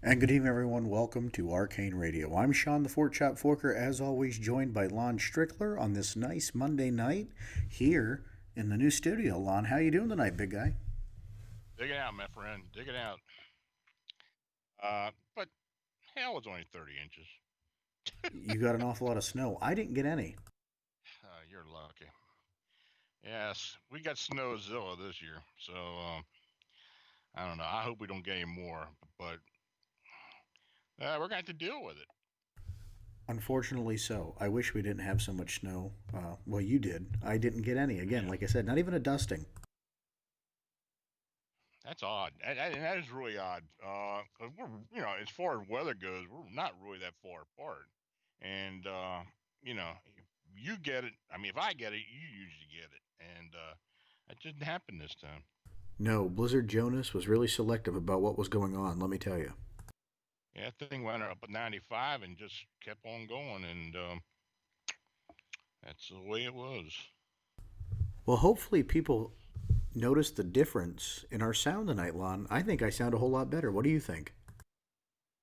And good evening, everyone. Welcome to Arcane Radio. I'm Sean the Fort Chop Forker, as always, joined by Lon Strickler on this nice Monday night here in the new studio. Lon, how you doing tonight, big guy? Dig it out, my friend. Dig it out. But hell, it's only 30 inches. You got an awful lot of snow. I didn't get any. You're lucky. Yes, we got Snowzilla this year, so I don't know. I hope we don't get any more, but we're going to have to deal with it. Unfortunately, so. I wish we didn't have so much snow. Well, you did. I didn't get any. Again, Yeah, like I said, not even a dusting. that's odd. That is really odd. 'Cause we're, as far as weather goes, we're not really that far apart. And, you know, you get it. I mean, if I get it, you usually get it. And that didn't happen this time. No, Blizzard Jonas was really selective about what was going on, let me tell you. Yeah, that thing went up at 95 and just kept on going, and that's the way it was. Well, hopefully people notice the difference in our sound tonight, Lon. I think I sound a whole lot better. What do you think?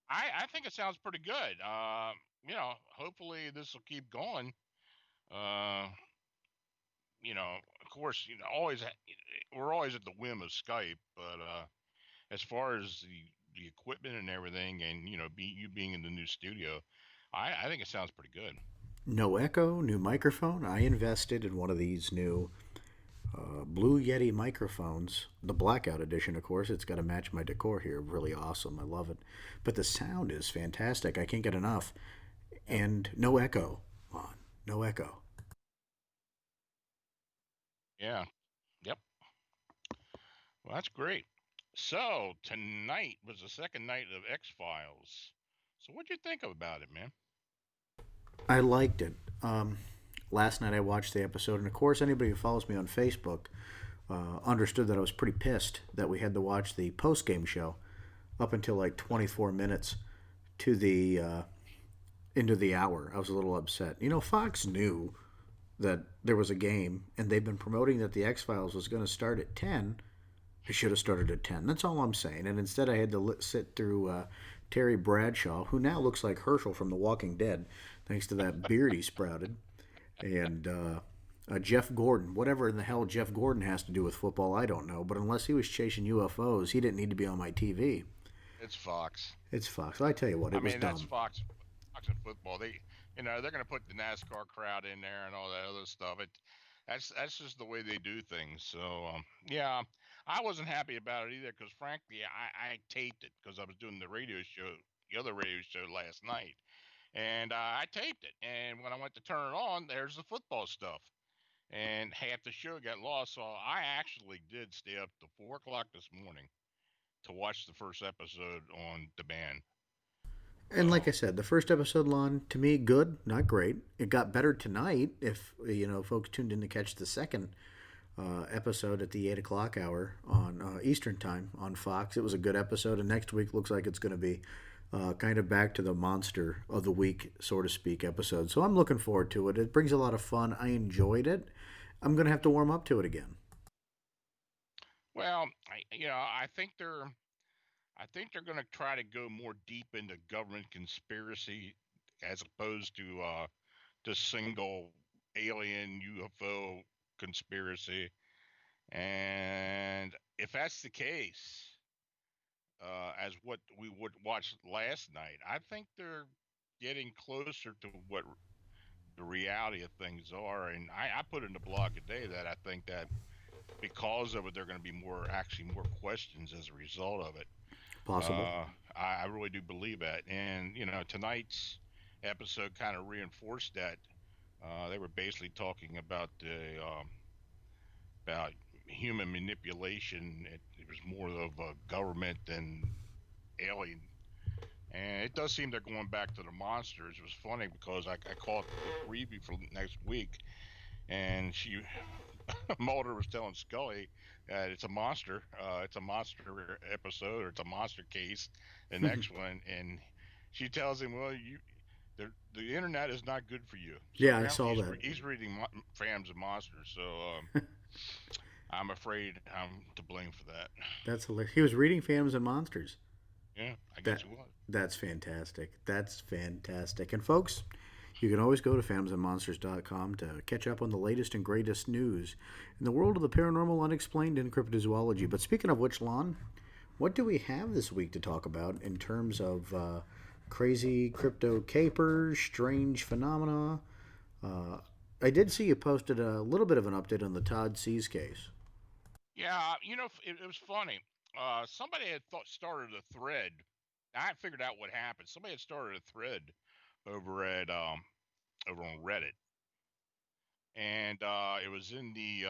I think it sounds pretty good. Hopefully this will keep going. Uh, of course, always we're always at the whim of Skype, but as far as the equipment and everything, and you being in the new studio, I think it sounds pretty good. No echo, new microphone. I invested in one of these new Blue Yeti microphones, the blackout edition, of course. It's got to match my decor here. Really awesome. I love it. But the sound is fantastic. I can't get enough. And no echo, Lon. No echo. Yeah. Yep. Well, that's great. So tonight was the second night of X Files. So what'd you think about it, man? I liked it. Last night I watched the episode, and of course, anybody who follows me on Facebook understood that I was pretty pissed that we had to watch the post game show up until like 24 minutes to the into the hour. I was a little upset. You know, Fox knew that there was a game, and they've been promoting that the X Files was going to start at 10. It should have started at 10. That's all I'm saying. And instead, I had to sit through Terry Bradshaw, who now looks like Herschel from The Walking Dead, thanks to that beard he sprouted, and Jeff Gordon. Whatever in the hell Jeff Gordon has to do with football, I don't know. But unless he was chasing UFOs, he didn't need to be on my TV. It's Fox. It's Fox. I tell you what, I it was mean, that's dumb. Fox. Fox and football. They're going to put the NASCAR crowd in there and all that other stuff. That's just the way they do things. So yeah, I wasn't happy about it either because frankly, I taped it because I was doing the other radio show last night, and I taped it. And when I went to turn it on, there's the football stuff. And half the show got lost. So I actually did stay up to 4 o'clock this morning to watch the first episode on demand. And like So I said, the first episode, Lon, to me, good, not great. It got better tonight if, folks tuned in to catch the second episode at the 8 o'clock hour on Eastern Time on Fox. It was a good episode, and next week looks like it's going to be kind of back to the monster of the week, so to speak, episode. So I'm looking forward to it. It brings a lot of fun. I enjoyed it. I'm going to have to warm up to it again. well, I think they're going to try to go more deep into government conspiracy as opposed to single alien UFO conspiracy. And if that's the case, as what we would watch last night, I think they're getting closer to what the reality of things are. And I put in the blog today that I think that because of it, there are going to be more questions as a result of it. Possible. Uh, I really do believe that. And, tonight's episode kind of reinforced that. They were basically talking about human manipulation. It was more of a government than alien. And it does seem they're going back to the monsters. It was funny because I caught the preview for next week, and Mulder was telling Scully that it's a monster. It's a monster episode, or it's a monster case. The next one, and she tells him, "Well, the internet is not good for you." So Yeah, I apparently saw that. he's reading fans of monsters. So I'm afraid I'm to blame for that. That's hilarious. He was reading Phantoms and Monsters. Yeah, I guess That he was. That's fantastic. That's fantastic. And folks, you can always go to phantomsandmonsters.com to catch up on the latest and greatest news in the world of the paranormal, unexplained, and cryptozoology. But speaking of which, Lon, what do we have this week to talk about in terms of crazy crypto capers, strange phenomena? Uh, I did see you posted a little bit of an update on the Todd Seas case. Yeah, it was funny. Somebody had started a thread. I had figured out what happened. Somebody had started a thread over at over on Reddit, and it was in the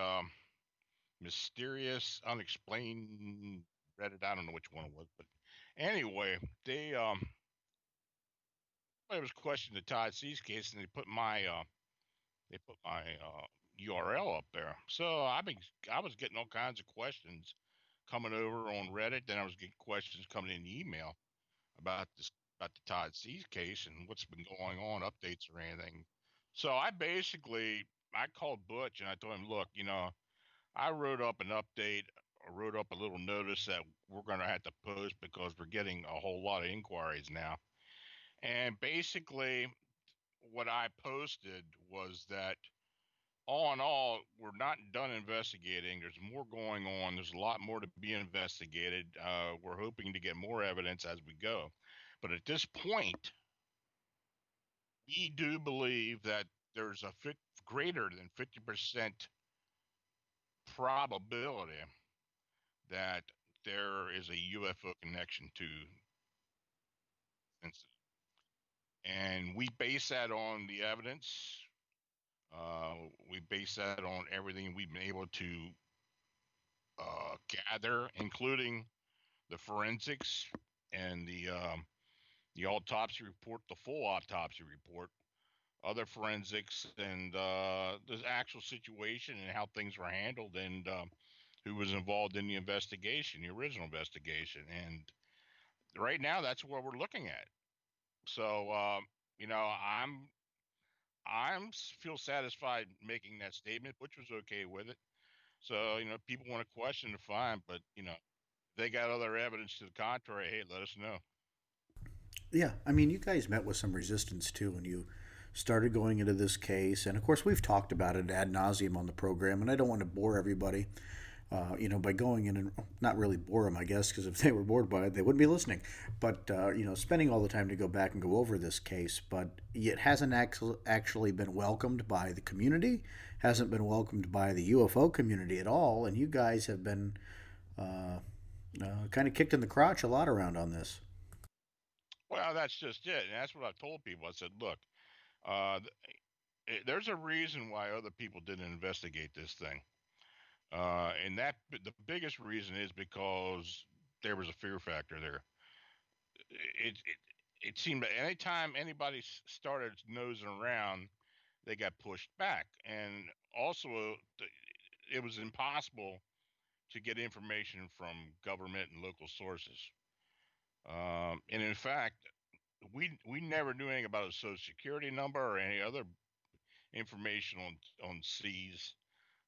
mysterious, unexplained Reddit. I don't know which one it was, but anyway, it was questioning the Todd Seas case, and they put my URL up there. So I was getting all kinds of questions coming over on Reddit. Then I was getting questions coming in the email about this about the Todd Seas case and what's been going on, updates or anything. So I called Butch and I told him, look, I wrote up an update. I wrote up a little notice that we're going to have to post because we're getting a whole lot of inquiries now. And basically, what I posted was that all in all, we're not done investigating. There's more going on. There's a lot more to be investigated. We're hoping to get more evidence as we go. But at this point, we do believe that there's a greater than 50% probability that there is a UFO connection to incident. And we base that on the evidence. We base that on everything we've been able to gather, including the forensics and the autopsy report, the full autopsy report, other forensics, and the actual situation and how things were handled, and who was involved in the investigation, the original investigation. And right now, that's what we're looking at. So, you know, I'm feel satisfied making that statement, which was okay with it. So, people want to question the fine, but they got other evidence to the contrary. Hey, let us know. Yeah, I mean, you guys met with some resistance too when you started going into this case, and of course, we've talked about it ad nauseum on the program, and I don't want to bore everybody, by going in and not really bore them, I guess, because if they were bored by it, they wouldn't be listening. But spending all the time to go back and go over this case, but it hasn't actually been welcomed by the community, hasn't been welcomed by the UFO community at all, and you guys have been kind of kicked in the crotch a lot around on this. Well, that's just it. And that's what I've told people. I said, look, uh, there's a reason why other people didn't investigate this thing. And the biggest reason is because there was a fear factor there. It seemed that anytime anybody started nosing around, they got pushed back. And also, it was impossible to get information from government and local sources. And in fact, we never knew anything about a social security number or any other information on C's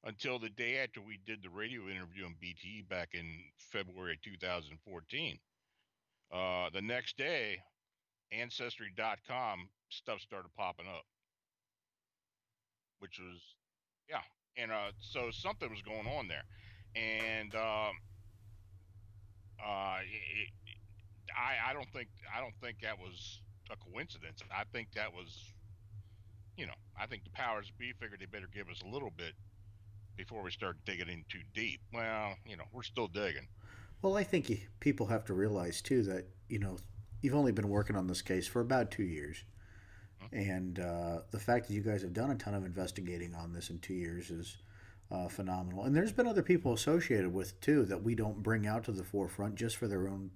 until the day after we did the radio interview on BTE back in February 2014. The next day, Ancestry.com stuff started popping up, which was, yeah. And so something was going on there. And it, I don't think that was a coincidence. I think that was, I think the powers that be figured they better give us a little bit before we start digging in too deep. Well, we're still digging. Well, I think people have to realize too that you've only been working on this case for about 2 years, and the fact that you guys have done a ton of investigating on this in 2 years is phenomenal. And there's been other people associated with too that we don't bring out to the forefront just for their own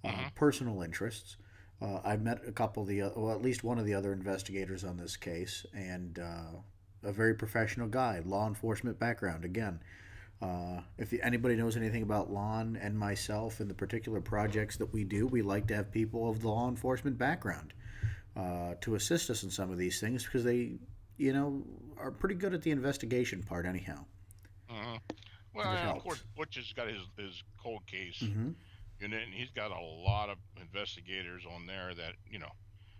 Mm-hmm. personal interests. I met a couple of well, at least one of the other investigators on this case, and a very professional guy, law enforcement background. Again, if anybody knows anything about Lon and myself and the particular projects that we do, we like to have people of the law enforcement background to assist us in some of these things because they, are pretty good at the investigation part, anyhow, Mm-hmm. and Well, it and of course, helps. Butch has got his cold case Mm-hmm. unit, and he's got a lot of investigators on there that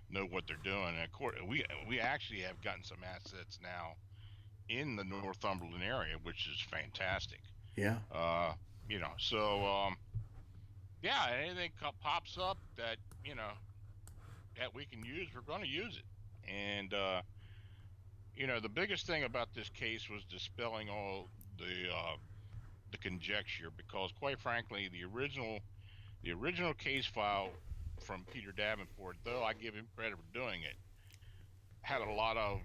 know what they're doing. And of course, we actually have gotten some assets now in the Northumberland area, which is fantastic. Yeah. Uh, so yeah, anything pops up that that we can use, we're going to use it. And the biggest thing about this case was dispelling all the conjecture, because quite frankly, the original case file from Peter Davenport, though I give him credit for doing it, had a lot of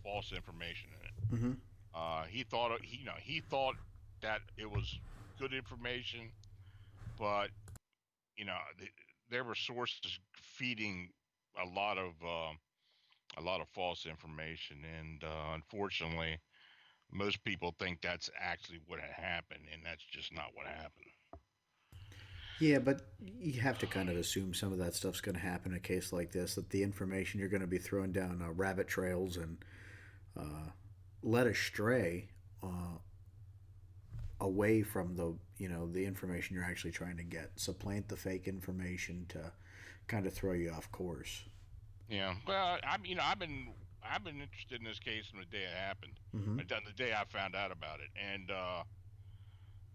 false information in it. Mm-hmm. He thought that it was good information, but you know there were sources feeding a lot of uh, a lot of false information, and unfortunately, most people think that's actually what had happened, and that's just not what happened. Yeah, but you have to kind of assume some of that stuff's going to happen in a case like this. That the information you're going to be throwing down rabbit trails and led astray uh, away from the information you're actually trying to get. Supplant the fake information to kind of throw you off course. Yeah. Well, I've been interested in this case from the day it happened, Mm-hmm. the day I found out about it, and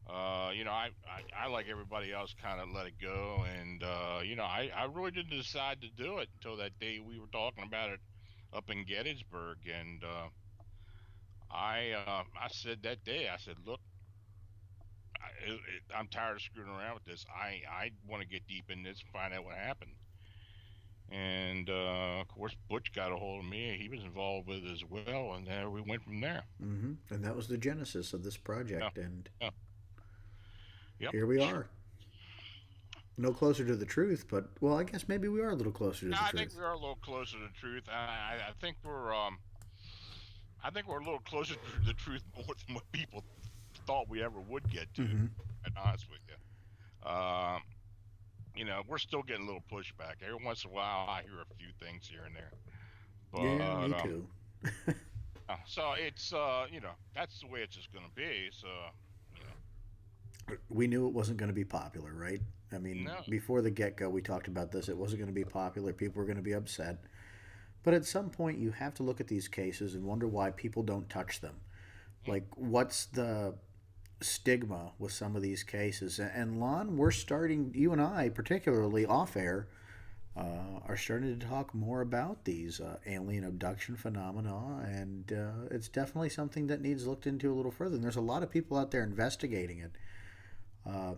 I like everybody else kind of let it go, and I really didn't decide to do it until that day we were talking about it up in Gettysburg, and I said that day, I said, look, I'm tired of screwing around with this. I want to get deep in this and find out what happened. And of course, Butch got a hold of me. He was involved with it as well, and we went from there. Mm-hmm. And that was the genesis of this Yeah, project. And yeah, yep. here we are. No closer to the truth, but, well, I guess maybe we are a little closer to No, the I think truth. we are a little closer to the truth. I think we're a little closer to the truth more than what people thought we ever would get to. Mm-hmm. To be honest with you, we're still getting a little pushback. Every once in a while, I hear a few things here and there, Yeah, but me too. so it's that's the way it's just gonna be. So you We knew it wasn't going to be popular, right? I mean, no, before the get go, we talked about this. It wasn't going to be popular. People were going to be upset. But at some point, you have to look at these cases and wonder why people don't touch them. mm, Like, what's the stigma with some of these cases? And Lon, we're starting, you and I, particularly off air, are starting to talk more about these alien abduction phenomena, and it's definitely something that needs looked into a little further. And there's a lot of people out there investigating it. Uh,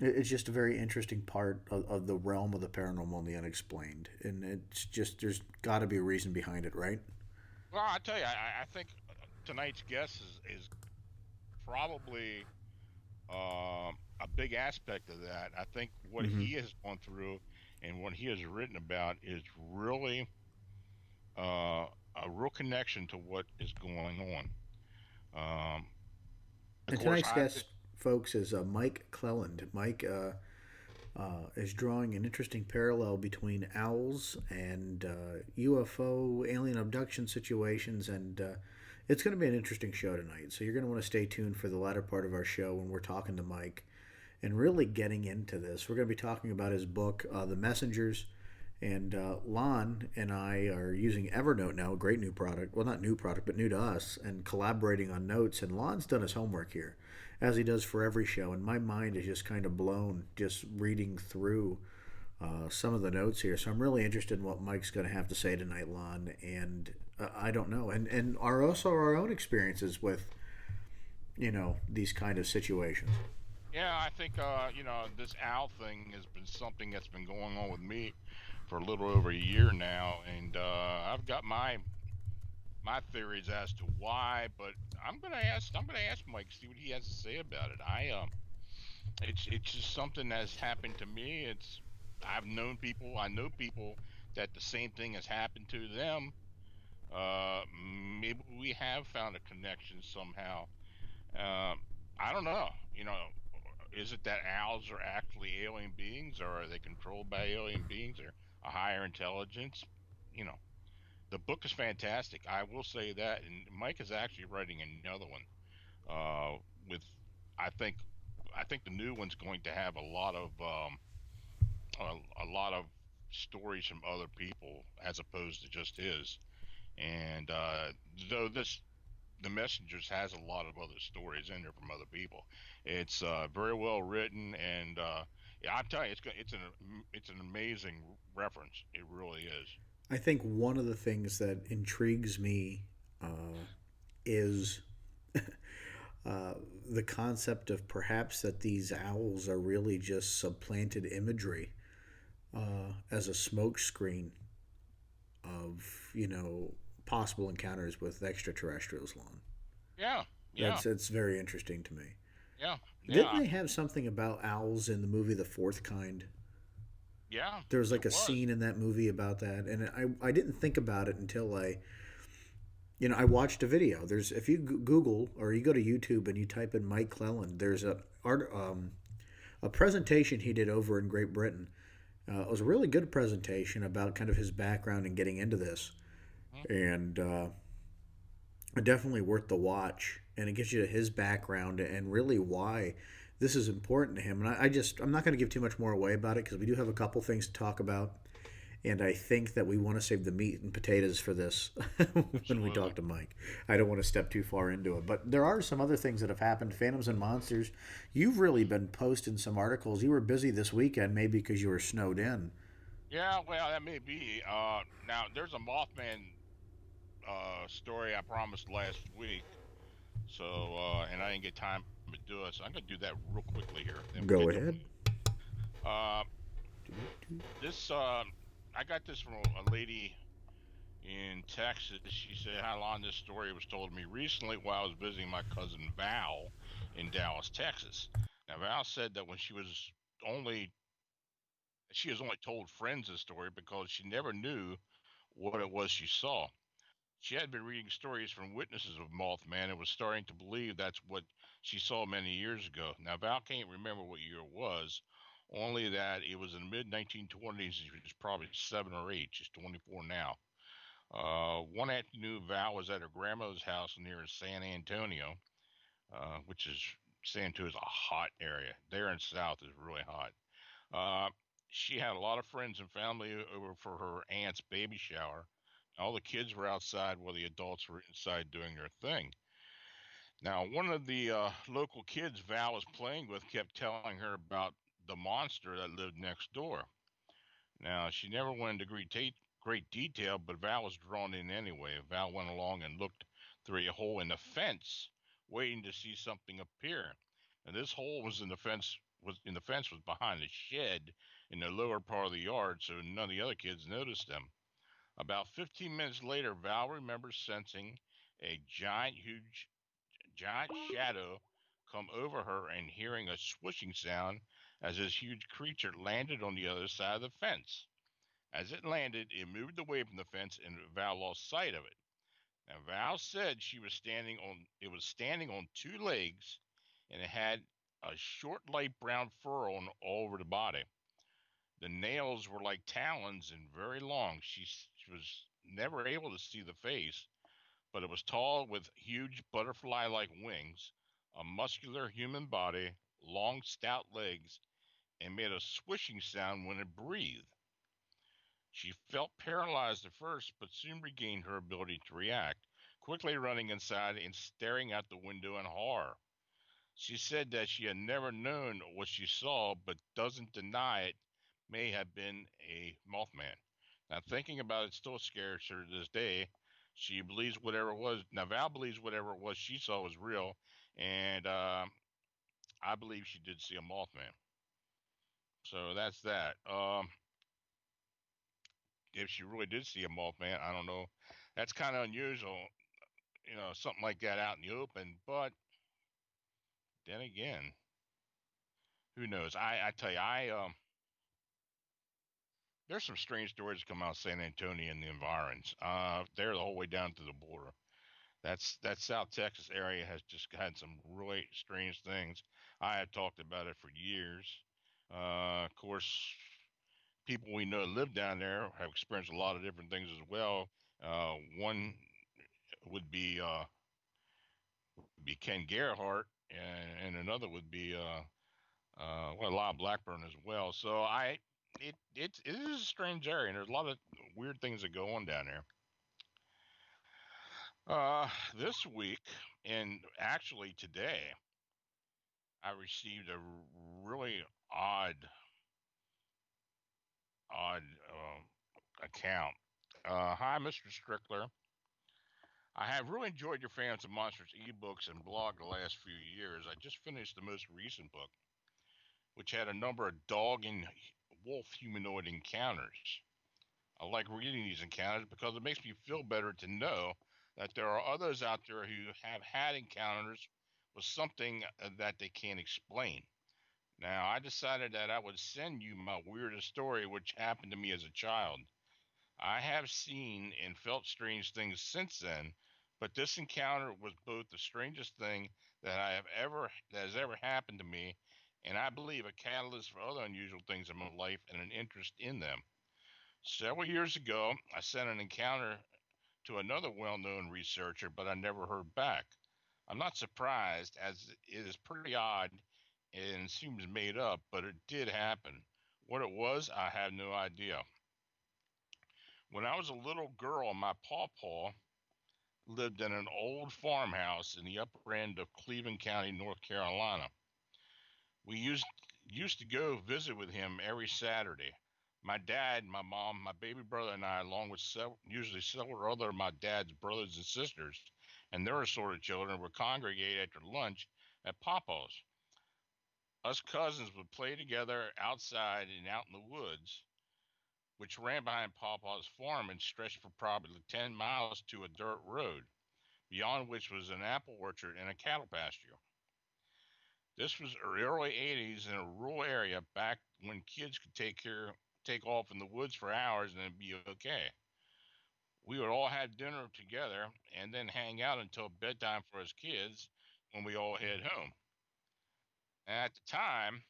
it's just a very interesting part of the realm of the paranormal and the unexplained, and it's just there's got to be a reason behind it, right? well, I tell you, I think tonight's guest is probably a big aspect of that. I think what Mm-hmm. he has gone through and what he has written about is really uh, a real connection to what is going on. Um, of And course, tonight's guest, folks, is Mike Clelland. Mike is drawing an interesting parallel between owls and UFO alien abduction situations, and it's going to be an interesting show tonight. So you're going to want to stay tuned for the latter part of our show when we're talking to Mike and really getting into this. We're going to be talking about his book, The Messengers. And Lon and I are using Evernote now, a great new product. Well, not new product, but new to us, and collaborating on notes. And Lon's done his homework here, as he does for every show. And my mind is just kind of blown just reading through some of the notes here. So I'm really interested in what Mike's going to have to say tonight, Lon. And I don't know. And are also our own experiences with, these kind of situations. yeah, I think this owl thing has been something that's been going on with me for a little over a year now, and I've got my theories as to why, but I'm gonna ask Mike, see what he has to say about it. It's just something that's happened to me. I know people that the same thing has happened to them. Uh, Maybe we have found a connection somehow. Um, I don't know. Is it that owls are actually alien beings, or are they controlled by alien beings, or a higher intelligence? You know, the book is fantastic. I will say that, and Mike is actually writing another one with, I think, I think the new one's going to have a lot of stories from other people as opposed to just his. And though this the Messengers has a lot of other stories in there from other people. It's very well written, and yeah, I'm telling you, it's an amazing reference. It really is. I think one of the things that intrigues me is uh, the concept of perhaps that these owls are really just supplanted imagery as a smokescreen of, possible encounters with extraterrestrials. Lon. Yeah, yeah, It's very interesting to me. yeah, Didn't yeah, they have something about owls in the movie The Fourth Kind? yeah. There was like It a was. scene in that movie about that, and I didn't think about it until I watched a video. There's if you Google or you go to YouTube and you type in Mike Clelland, there's a presentation he did over in Great Britain. It was a really good presentation about kind of his background and getting into this, Mhm. and definitely worth the watch. And it gives you his background and really why this is important to him. And I'm not going to give too much more away about it because we do have a couple things to talk about. And I think that we want to save the meat and potatoes for this when we Absolutely. talk to Mike. I don't want to step too far into it. But there are some other things that have happened. Phantoms and Monsters. You've really been posting some articles. You were busy this weekend, maybe because you were snowed in. Yeah, well, that may be. Now there's a Mothman story I promised last week, so and I didn't get time to do it, so I'm gonna do that real quickly here. Then we'll Go get to ahead. uh, this. I got this from a lady in Texas. She said, "How long this story was told to me recently while I was visiting my cousin Val in Dallas, Texas." Now Val said that when only she has only told friends this story because she never knew what it was she saw. She had been reading stories from witnesses of Mothman and was starting to believe that's what she saw many years ago. Now, Val can't remember what year it was, only that it was in the mid 1920s. She was probably 7 or 8. She's 24 now. One afternoon, Val was at her grandmother's house near San Antonio, which is San Antonio is a hot area. There in the South is really hot. Uh, she had a lot of friends and family over for her aunt's baby shower. All the kids were outside while the adults were inside doing their thing. Now, one of the local kids Val was playing with kept telling her about the monster that lived next door. Now, she never went into great detail, but Val was drawn in anyway. Val went along and looked through a hole in the fence, waiting to see something appear. And this hole was behind a shed in the lower part of the yard, so none of the other kids noticed them. About 15 minutes later, Val remembers sensing a giant shadow come over her and hearing a swishing sound as this huge creature landed on the other side of the fence. As it landed, it moved away from the fence and Val lost sight of it. Now Val said it was standing on two legs and it had a short light brown fur on all over the body. The nails were like talons and very long. She was never able to see the face, but it was tall with huge butterfly like wings, a muscular human body, long stout legs, and made a swishing sound when it breathed. She felt paralyzed at first, but soon regained her ability to react, quickly running inside and staring out the window in horror. She said that she had never known what she saw, but doesn't deny it may have been a Mothman. Now, thinking about it still scares her to this day. She believes whatever it was. Now, Val believes whatever it was she saw was real, and I believe she did see a Mothman. So that's that. If she really did see a Mothman, I don't know. That's kind of unusual, something like that out in the open. But then again, who knows? I tell you, I there's some strange stories that come out of San Antonio and the environs. They're the whole way down to the border. That South Texas area has just had some really strange things. I had talked about it for years. Of course, people we know live down there have experienced a lot of different things as well. One would be Ken Gerhardt, and another would be well, a lot of Blackburn as well. So it is a strange area, and there's a lot of weird things that go on down there. This week, and actually today, I received a really odd, odd account. Hi, Mr. Strickler. I have really enjoyed your Fans of Monsters ebooks and blog the last few years. I just finished the most recent book, which had a number of dog and wolf humanoid encounters. I like reading these encounters because it makes me feel better to know that there are others out there who have had encounters with something that they can't explain. Now, I decided that I would send you my weirdest story, which happened to me as a child. I have seen and felt strange things since then, but this encounter was both the strangest thing that has ever happened to me, and I believe a catalyst for other unusual things in my life and an interest in them. Several years ago, I sent an encounter to another well-known researcher, but I never heard back. I'm not surprised, as it is pretty odd and seems made up, but it did happen. What it was, I have no idea. When I was a little girl, my pawpaw lived in an old farmhouse in the upper end of Cleveland County, North Carolina. We used to go visit with him every Saturday. My dad, my mom, my baby brother, and I, along with usually several other of my dad's brothers and sisters and their assorted children, would congregate after lunch at Papa's. Us cousins would play together outside and out in the woods, which ran behind Papa's farm and stretched for probably 10 miles to a dirt road, beyond which was an apple orchard and a cattle pasture. This was early 80s in a rural area back when kids could take off in the woods for hours and then be okay. We would all have dinner together and then hang out until bedtime for us kids when we all head home. At the time,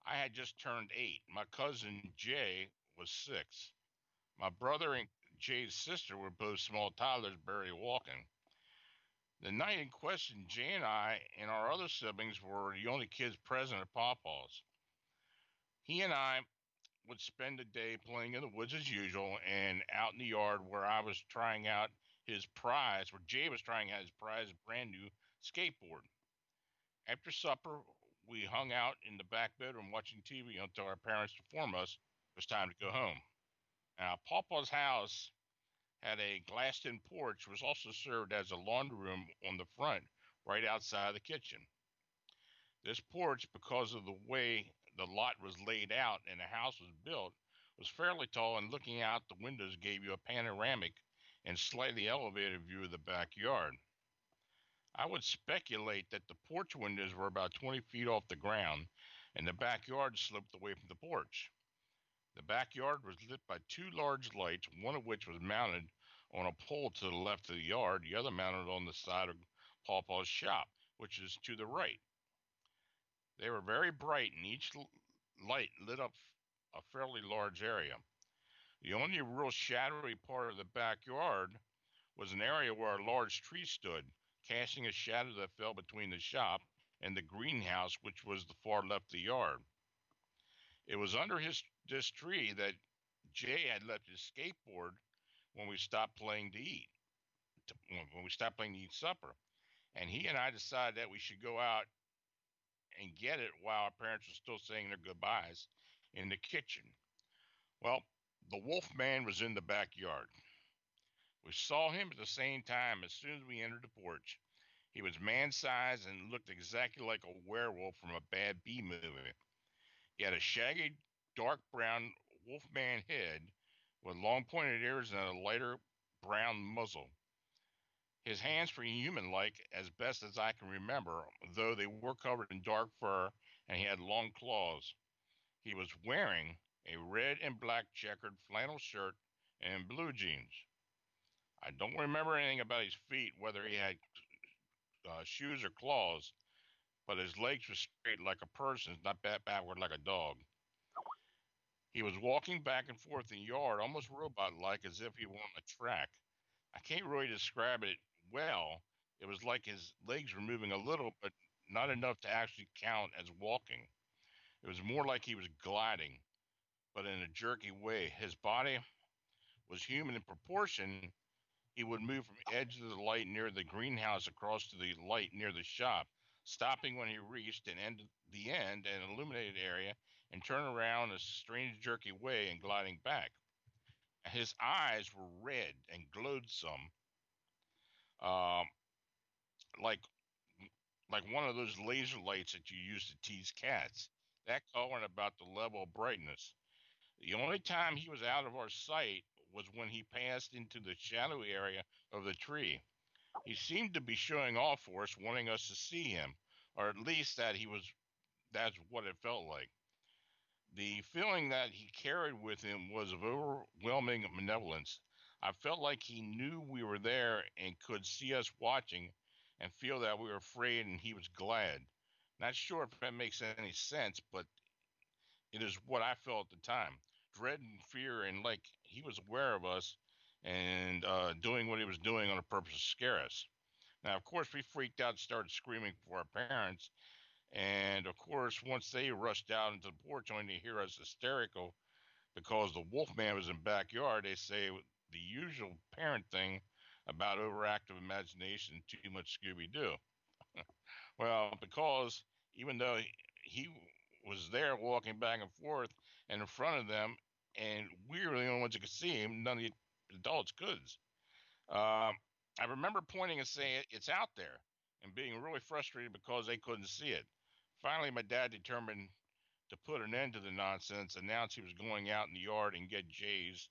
I had just turned 8. My cousin Jay was 6. My brother and Jay's sister were both small toddlers barely walking. The night in question, Jay and I and our other siblings were the only kids present at Pawpaw's. He and I would spend the day playing in the woods as usual and out in the yard where where Jay was trying out his prize brand new skateboard. After supper, we hung out in the back bedroom watching TV until our parents informed us it was time to go home. Now, Pawpaw's house had a glassed-in porch, which also served as a laundry room on the front, right outside the kitchen. This porch, because of the way the lot was laid out and the house was built, was fairly tall, and looking out the windows gave you a panoramic and slightly elevated view of the backyard. I would speculate that the porch windows were about 20 feet off the ground, and the backyard sloped away from the porch. The backyard was lit by two large lights, one of which was mounted on a pole to the left of the yard, the other mounted on the side of Pawpaw's shop, which is to the right. They were very bright, and each light lit up a fairly large area. The only real shadowy part of the backyard was an area where a large tree stood, casting a shadow that fell between the shop and the greenhouse, which was the far left of the yard. It was under this tree that Jay had left his skateboard when we stopped playing to eat. When we stopped playing to eat supper, and he and I decided that we should go out and get it while our parents were still saying their goodbyes in the kitchen. Well, the wolf man was in the backyard. We saw him at the same time as soon as we entered the porch. He was man-sized and looked exactly like a werewolf from a bad B movie. He had a shaggy, dark brown wolfman head with long pointed ears and a lighter brown muzzle. His hands were human-like as best as I can remember, though they were covered in dark fur and he had long claws. He was wearing a red and black checkered flannel shirt and blue jeans. I don't remember anything about his feet, whether he had shoes or claws, but his legs were straight like a person's, not backward like a dog. He was walking back and forth in the yard, almost robot-like, as if he were on a track. I can't really describe it well. It was like his legs were moving a little, but not enough to actually count as walking. It was more like he was gliding, but in a jerky way. His body was human in proportion. He would move from edge of the light near the greenhouse across to the light near the shop, stopping when he reached the end, an illuminated area, and turn around in a strange jerky way and gliding back. His eyes were red and glowed some, um, like like one of those laser lights that you use to tease cats. That color and about the level of brightness. The only time he was out of our sight was when he passed into the shadowy area of the tree. He seemed to be showing off for us, wanting us to see him, or at least that's what it felt like. The feeling that he carried with him was of overwhelming malevolence. I felt like he knew we were there and could see us watching and feel that we were afraid and he was glad. Not sure if that makes any sense, but it is what I felt at the time. Dread and fear, and like he was aware of us and doing what he was doing on a purpose to scare us. Now, of course, we freaked out and started screaming for our parents. And of course, once they rushed out into the porch only to hear us hysterical because the wolf man was in the backyard, they say the usual parent thing about overactive imagination, too much Scooby Doo. Well, because even though he was there walking back and forth and in front of them, and we were the only ones that could see him, none of the adults could. Um, I remember pointing and saying, "It's out there," and being really frustrated because they couldn't see it. Finally, my dad determined to put an end to the nonsense, announced he was going out in the yard and get Jay's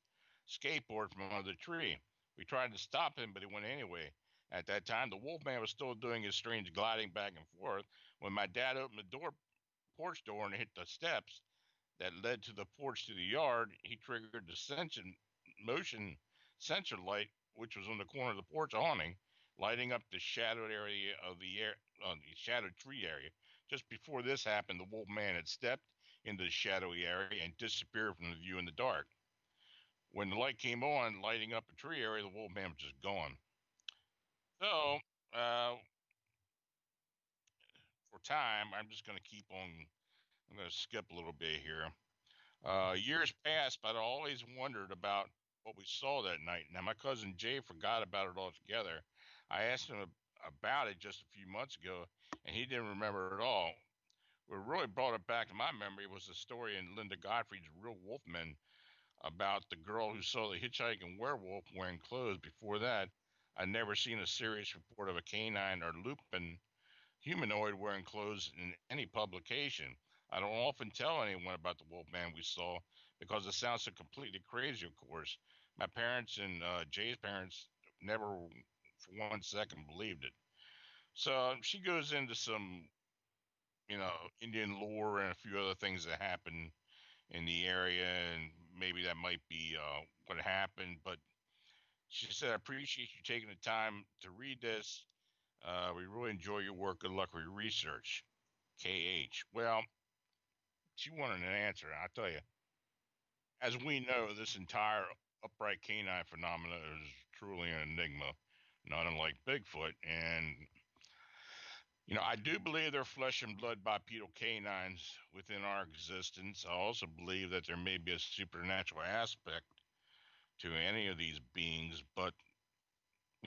skateboard from under the tree. We tried to stop him, but he went anyway. At that time, the wolfman was still doing his strange gliding back and forth. When my dad opened the porch door, and hit the steps that led to the porch to the yard, he triggered the motion sensor light, which was on the corner of the porch awning, lighting up the shadowed area of the shadowed tree area. Just before this happened, the wolf man had stepped into the shadowy area and disappeared from the view in the dark. When the light came on, lighting up the tree area, the wolf man was just gone. So, uh, for time, I'm just going to keep on. I'm going to skip a little bit here. Years passed, but I always wondered about what we saw that night. Now, my cousin Jay forgot about it altogether. I asked him about it just a few months ago, and he didn't remember at all. What really brought it back to my memory was the story in Linda Gottfried's Real Wolfmen about the girl who saw the hitchhiking werewolf wearing clothes. Before that, I'd never seen a serious report of a canine or lupin humanoid wearing clothes in any publication. I don't often tell anyone about the Wolfman we saw because it sounds so completely crazy, of course. My parents and Jay's parents never for 1 second believed it. So she goes into some, Indian lore and a few other things that happen in the area, and maybe that might be what happened. But she said, "I appreciate you taking the time to read this. We really enjoy your work. Good luck with your research. KH." Well, she wanted an answer. I tell you, as we know, this entire upright canine phenomena is truly an enigma, not unlike Bigfoot. And, I do believe they're flesh and blood bipedal canines within our existence. I also believe that there may be a supernatural aspect to any of these beings, but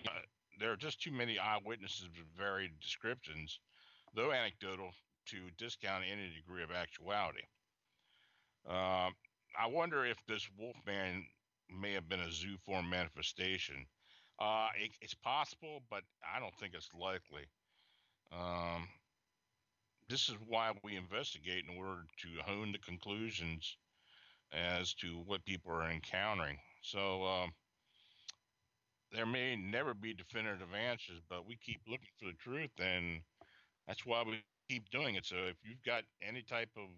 uh, there are just too many eyewitnesses with varied descriptions, though anecdotal, to discount any degree of actuality. Uh, I wonder if this Wolfman may have been a zoo form manifestation. It's possible, but I don't think it's likely. Um, this is why we investigate in order to hone the conclusions as to what people are encountering. So there may never be definitive answers, but we keep looking for the truth, and that's why we keep doing it. So if you've got any type of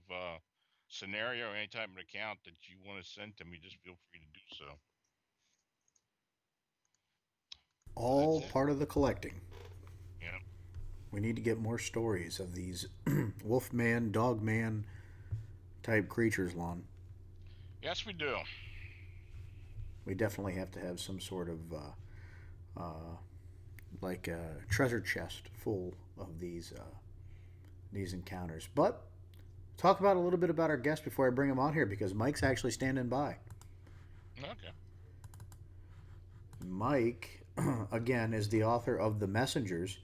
scenario, any type of account that you want to send to me, just feel free to do so. And that's All it. part of the collecting. Yeah. We need to get more stories of these wolfman, dogman type creatures, Lon. Yes, we do. We definitely have to have some sort of like a treasure chest full of these these encounters. But talk about a little bit about our guest before I bring him on here because Mike's actually standing by. Okay. Mike, again, is the author of The Messengers,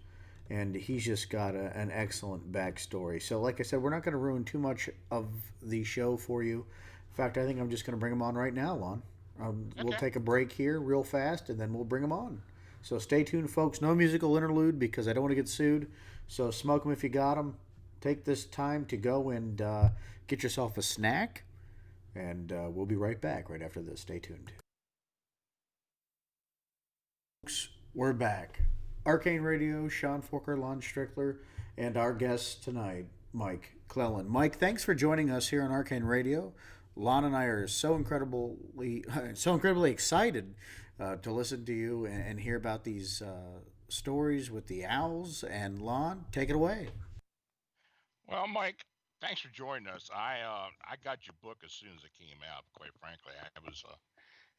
and he's just got an excellent backstory. So, like I said, we're not going to ruin too much of the show for you. In fact, I think I'm just going to bring him on right now, Lon. We'll Okay. take a break here real fast, and then we'll bring him on. So stay tuned, folks. No musical interlude because I don't want to get sued. So smoke them if you got them. Take this time to go and get yourself a snack, and we'll be right back right after this. Stay tuned. We're back. Arcane Radio, Sean Forker, Lon Strickler, and our guest tonight, Mike Clelland. Mike, thanks for joining us here on Arcane Radio. Lon and I are so incredibly excited to listen to you and hear about these stories with the owls. And Lon, take it away. Well, Mike, thanks for joining us. I got your book as soon as it came out. Quite frankly, I was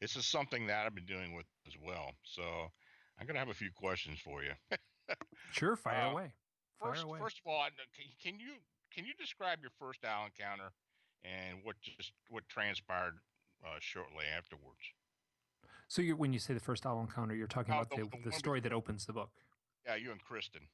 this is something that I've been doing with as well. So I'm gonna have a few questions for you. Sure, fire Uh, away. Fire first, away. first of all, can you describe your first owl encounter and what transpired shortly afterwards? So when you say the first owl encounter, you're talking about The the one story that opens the book. yeah, you and Kristen.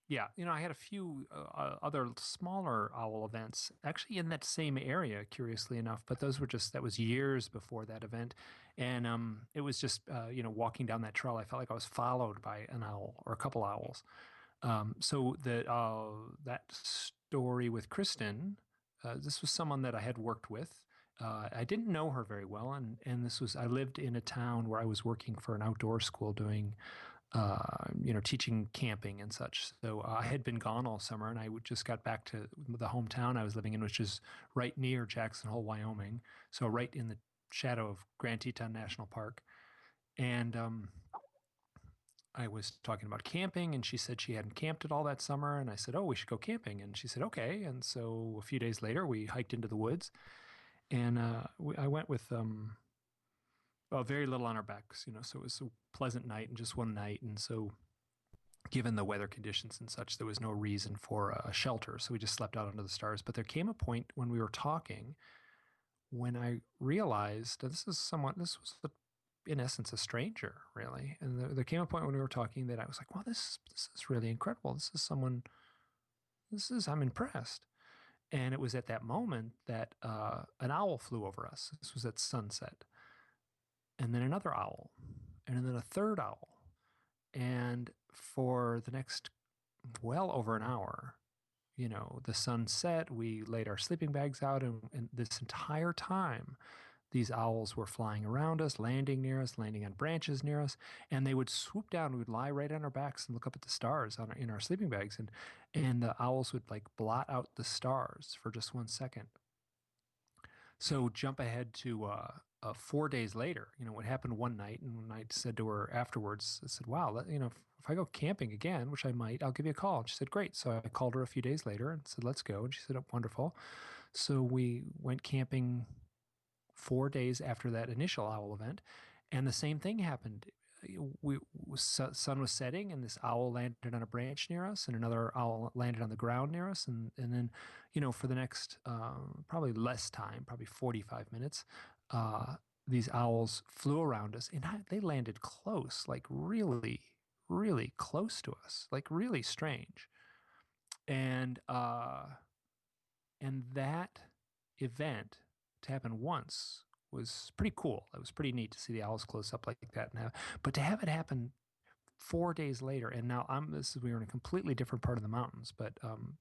Yeah, I had a few other smaller owl events actually in that same area, curiously enough, but that was years before that event. And it was just, walking down that trail, I felt like I was followed by an owl or a couple owls. So that story with Kristen, this was someone that I had worked with. I didn't know her very well, and I lived in a town where I was working for an outdoor school doing teaching camping and such. So I had been gone all summer, and just got back to the hometown I was living in, which is right near Jackson Hole, Wyoming. So right in the shadow of Grand Teton National Park. And I was talking about camping, and she said she hadn't camped at all that summer. And I said, "Oh, we should go camping." And she said, "Okay." And so a few days later, we hiked into the woods, and I went with very little on our backs, so it was a pleasant night and just one night. And so given the weather conditions and such, there was no reason for a shelter. So we just slept out under the stars. But there came a point when we were talking when I realized that this was in essence, a stranger, really. And there came a point when we were talking that I was like, wow, this is really incredible. I'm impressed. And it was at that moment that an owl flew over us. This was at sunset. And then another owl. And then a third owl. And for the next well over an hour, the sun set, we laid our sleeping bags out, and this entire time, these owls were flying around us, landing near us, landing on branches near us, and they would swoop down. We would lie right on our backs and look up at the stars in our sleeping bags, and the owls would like blot out the stars for just 1 second. So jump ahead to 4 days later. What happened one night, and when I said to her afterwards, I said, "Wow, if I go camping again, which I might, I'll give you a call." And she said, "Great." So I called her a few days later and said, "Let's go." And she said, "Oh, wonderful." So we went camping 4 days after that initial owl event, and the same thing happened. Sun was setting, and this owl landed on a branch near us, and another owl landed on the ground near us, and then, for the next probably less time, probably 45 minutes, these owls flew around us, and they landed close, like really, really close to us, like really strange, and that event to happen once was pretty cool. It was pretty neat to see the owls close up like that, but to have it happen 4 days later, and now we were in a completely different part of the mountains, but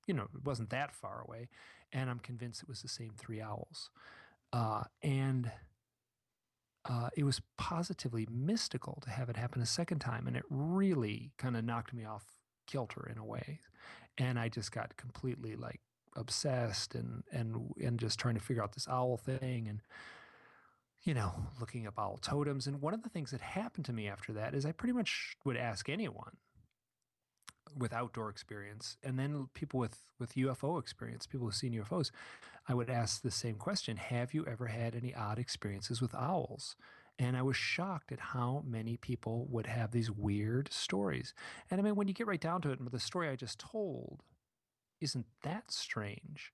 it wasn't that far away, and I'm convinced it was the same three owls, and it was positively mystical to have it happen a second time, and it really kind of knocked me off kilter in a way, and I just got completely like obsessed and just trying to figure out this owl thing, and looking up owl totems. And one of the things that happened to me after that is I pretty much would ask anyone with outdoor experience, and then people with UFO experience, people who've seen UFOs, I would ask the same question: have you ever had any odd experiences with owls? And I was shocked at how many people would have these weird stories. And I mean, when you get right down to it, the story I just told isn't that strange,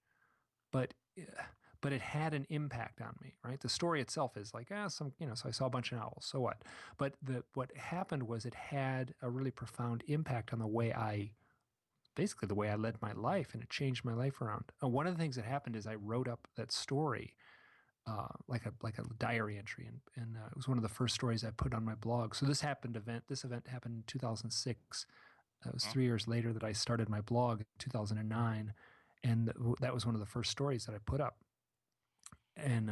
but it had an impact on me, right? The story itself is like, so I saw a bunch of owls, so what? But what happened was it had a really profound impact on the way I led my life, and it changed my life around. One of the things that happened is I wrote up that story like a diary entry, and it was one of the first stories I put on my blog. So this event happened in 2006. It was 3 years later that I started my blog in 2009, and that was one of the first stories that I put up. And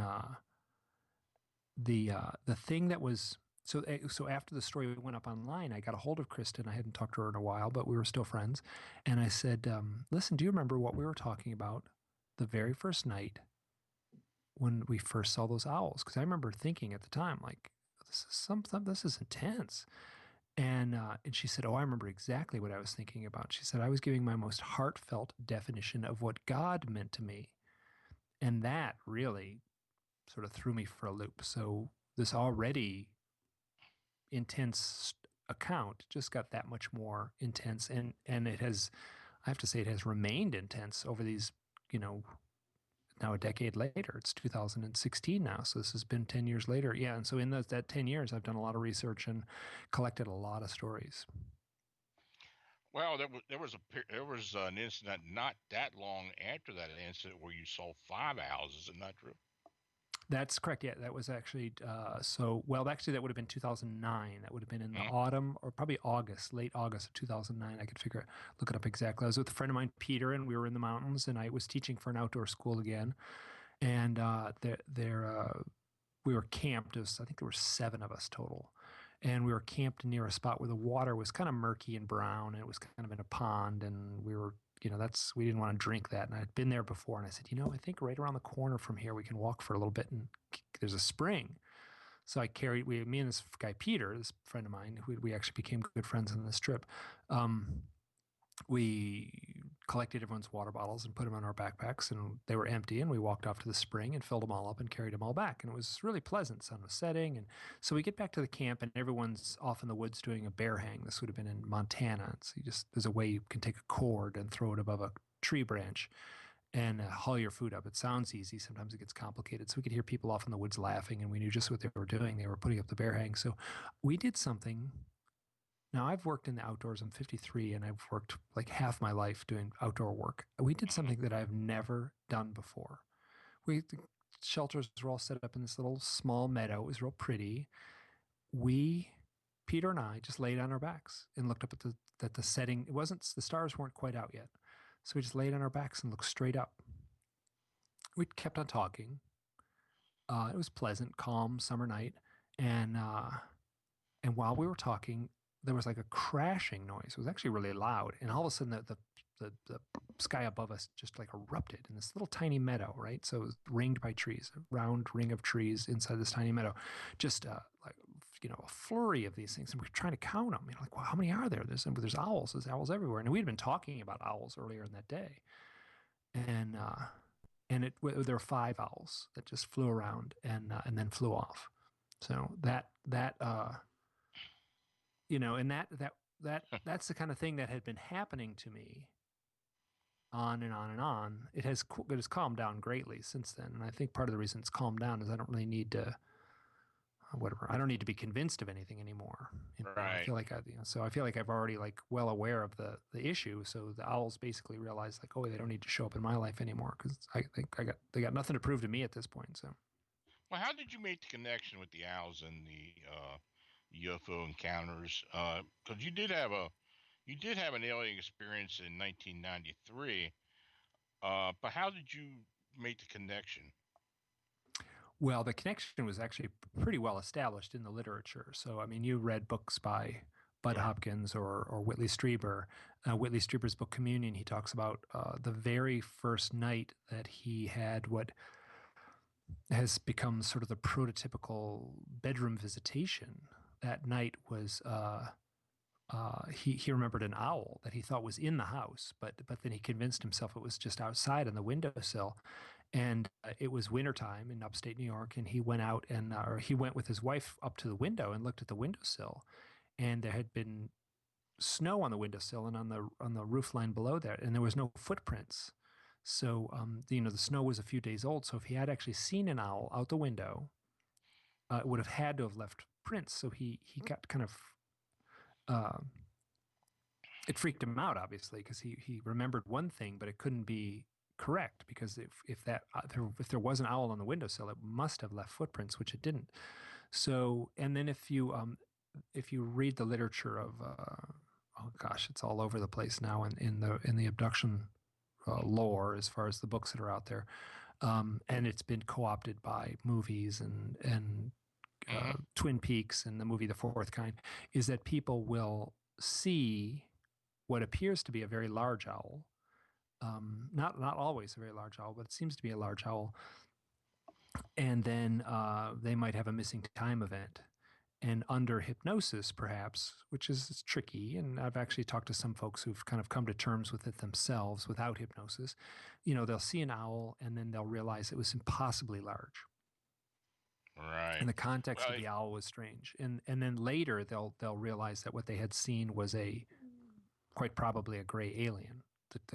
the thing that was so after the story went up online, I got a hold of Kristen. I hadn't talked to her in a while, but we were still friends. And I said, "Listen, do you remember what we were talking about the very first night when we first saw those owls?" Because I remember thinking at the time, like, this is intense. And she said, "Oh, I remember exactly what I was thinking about." She said, "I was giving my most heartfelt definition of what God meant to me." And that really sort of threw me for a loop. So this already intense account just got that much more intense. And it has, I have to say, it has remained intense over these, now a decade later. It's 2016 now, so this has been 10 years later. Yeah, and so in that 10 years, I've done a lot of research and collected a lot of stories. Well, there was an incident not that long after that incident where you saw 5 owls. Is it not true? That's correct. Yeah, that was actually actually that would have been 2009. That would have been in the Mm-hmm. autumn or probably late August of 2009. I could look it up exactly. I was with a friend of mine, Peter, and we were in the mountains, and I was teaching for an outdoor school again. And we were camped. I think there were 7 of us total. And we were camped near a spot where the water was kind of murky and brown, and it was kind of in a pond, and we were we didn't want to drink that. And I'd been there before, and I said, I think right around the corner from here, we can walk for a little bit, and there's a spring. So me and this guy, Peter, this friend of mine, who we actually became good friends on this trip. We collected everyone's water bottles and put them in our backpacks, and they were empty, and we walked off to the spring and filled them all up and carried them all back. And it was really pleasant. Sun was setting. And so we get back to the camp, and everyone's off in the woods doing a bear hang. This would have been in Montana. So there's a way you can take a cord and throw it above a tree branch and haul your food up. It sounds easy. Sometimes it gets complicated. So we could hear people off in the woods laughing, and we knew just what they were doing. They were putting up the bear hang. So we did something. Now, I've worked in the outdoors. I'm 53, and I've worked like half my life doing outdoor work. We did something that I've never done before. The shelters were all set up in this little small meadow. It was real pretty. Peter and I, just laid on our backs and looked up at the setting. The stars weren't quite out yet. So we just laid on our backs and looked straight up. We kept on talking. It was pleasant, calm summer night. And while we were talking, there was like a crashing noise. It was actually really loud. And all of a sudden the sky above us just like erupted in this little tiny meadow, right? So it was ringed by trees, a round ring of trees inside this tiny meadow. Just a flurry of these things. And we were trying to count them. Like, wow, how many are there? There's owls. There's owls everywhere. And we'd been talking about owls earlier in that day. And there were 5 owls that just flew around and then flew off. So that's the kind of thing that had been happening to me on and on and on. It has calmed down greatly since then. And I think part of the reason it's calmed down is I don't really need to, I don't need to be convinced of anything anymore. Right. I feel like I feel like I've already well aware of the issue. So the owls basically realize they don't need to show up in my life anymore, because I think they got nothing to prove to me at this point. So. Well, how did you make the connection with the owls and the UFO encounters? Because you did have an alien experience in 1993. But how did you make the connection? Well, the connection was actually pretty well established in the literature. So, I mean, you read books by Bud Hopkins or Whitley Strieber. Whitley Strieber's book Communion, he talks about the very first night that he had what has become sort of the prototypical bedroom visitation. That night was he remembered an owl that he thought was in the house, but then he convinced himself it was just outside on the windowsill. And it was wintertime in upstate New York, and he went out he went with his wife up to the window and looked at the windowsill, and there had been snow on the windowsill and on the roof line below there, and there was no footprints. So the snow was a few days old. So if he had actually seen an owl out the window, it would have had to have left prints. So he got kind of it freaked him out, obviously, because he remembered one thing, but it couldn't be correct, because if there was an owl on the windowsill, it must have left footprints, which it didn't. So, and then if you read the literature of oh gosh, it's all over the place now in the abduction lore, as far as the books that are out there, and it's been co-opted by movies and Twin Peaks and the movie The Fourth Kind, is that people will see what appears to be a very large owl, not always a very large owl, but it seems to be a large owl, and then they might have a missing time event. And under hypnosis, perhaps, which is tricky, and I've actually talked to some folks who've kind of come to terms with it themselves without hypnosis, they'll see an owl and then they'll realize it was impossibly large. Right. And the context of the owl was strange. And then later they'll realize that what they had seen was quite probably a gray alien with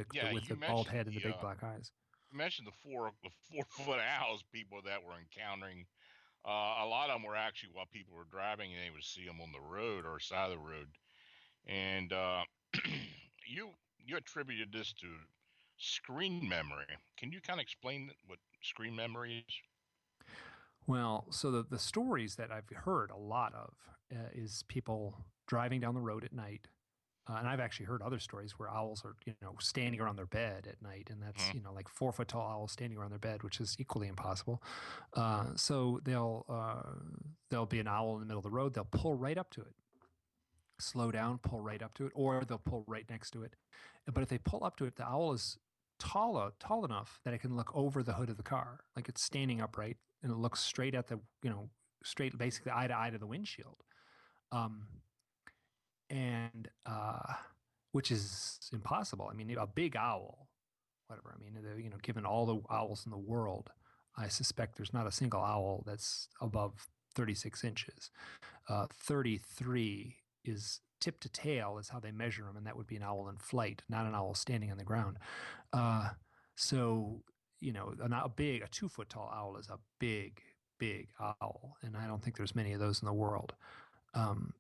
the bald head and the big black eyes. You mentioned the 4-foot owls people that were encountering. A lot of them were actually while people were driving, and they would see them on the road or side of the road. And you attributed this to screen memory. Can you kind of explain what screen memory is? Well, so the stories that I've heard a lot of is people driving down the road at night. And I've actually heard other stories where owls are, standing around their bed at night, and that's, like 4-foot tall owls standing around their bed, which is equally impossible. So there'll be an owl in the middle of the road. They'll pull right up to it, slow down, pull right up to it, or they'll pull right next to it. But if they pull up to it, the owl is tall enough that it can look over the hood of the car, like it's standing upright, and it looks straight at the, straight, basically eye to eye to the windshield. And which is impossible. I mean, a big owl, whatever. I mean, given all the owls in the world, I suspect there's not a single owl that's above 36 inches. 33 is tip to tail is how they measure them, and that would be an owl in flight, not an owl standing on the ground. So, a 2-foot tall owl is a big, big owl, and I don't think there's many of those in the world.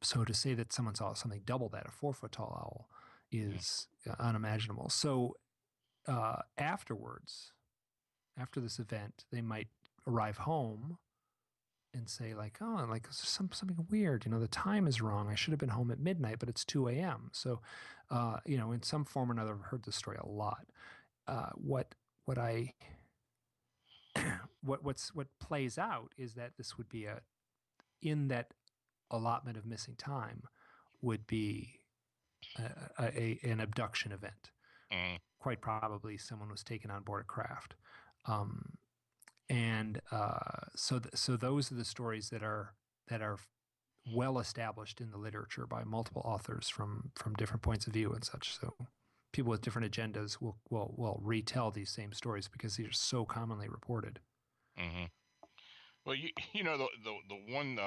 So to say that someone saw something double that, a 4-foot tall owl, is unimaginable. So afterwards, after this event, they might arrive home and say like, oh, like something weird. The time is wrong. I should have been home at midnight, but it's 2 a.m. So, in some form or another, I've heard this story a lot. What plays out is that this would be in that allotment of missing time would be an abduction event. Quite probably someone was taken on board a craft. So those are the stories that are well established in the literature by multiple authors from different points of view and such. So people with different agendas will retell these same stories because these are so commonly reported. Mm-hmm. Well, the one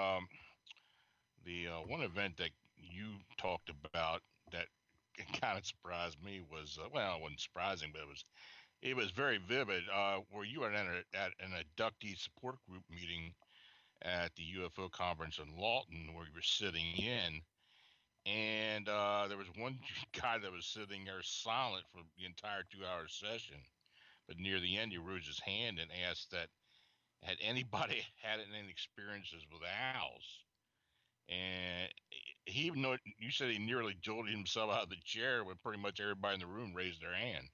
one event that you talked about that kind of surprised me was it wasn't surprising, but it was very vivid. Where you were at an abductee support group meeting at the UFO conference in Lawton, where you were sitting in, and there was one guy that was sitting there silent for the entire 2-hour session, but near the end he raised his hand and asked that had anybody had any experiences with owls. And you said he nearly jolted himself out of the chair when pretty much everybody in the room raised their hand.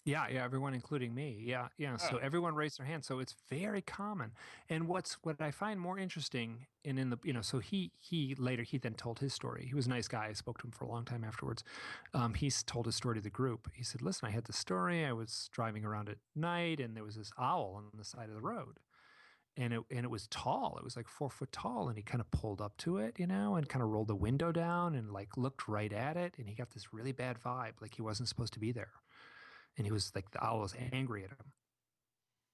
Yeah, everyone, including me. Yeah. So everyone raised their hand. So it's very common. And what I find more interesting, so he then told his story. He was a nice guy. I spoke to him for a long time afterwards. He's told his story to the group. He said, "Listen, I had this story. I was driving around at night, and there was this owl on the side of the road." And it was tall. It was like 4 foot tall, and he kind of pulled up to it, and kind of rolled the window down and like looked right at it, and he got this really bad vibe, like he wasn't supposed to be there, and he was like the owl was angry at him.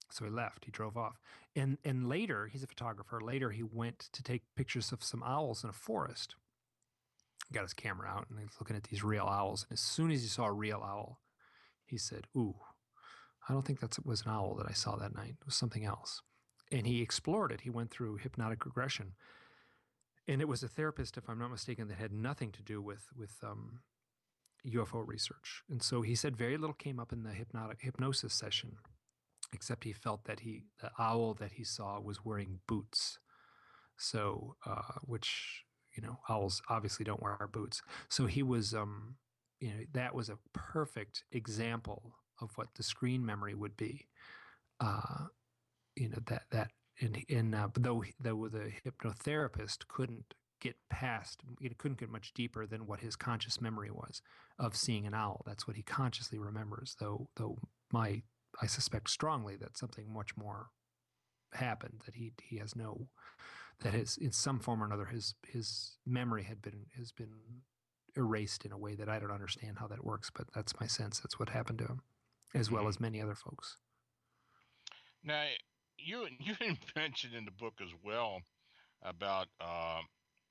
So he left. He drove off, and later he's a photographer. Later he went to take pictures of some owls in a forest, got his camera out, and he's looking at these real owls. And as soon as he saw a real owl, he said, "Ooh, I don't think that was an owl that I saw that night. It was something else." And he explored it. He went through hypnotic regression, and it was a therapist, if I'm not mistaken, that had nothing to do with UFO research. And so he said very little came up in the hypnosis session, except he felt that the owl that he saw was wearing boots. So, which, owls obviously don't wear boots. So he was, that was a perfect example of what the screen memory would be. But though the hypnotherapist couldn't get much deeper than what his conscious memory was of seeing an owl. That's what he consciously remembers, though I suspect strongly that something much more happened, that he has that his, in some form or another, his memory has been erased in a way that I don't understand how that works, but that's my sense. That's what happened to him, as well as many other folks. Now, you mentioned in the book as well about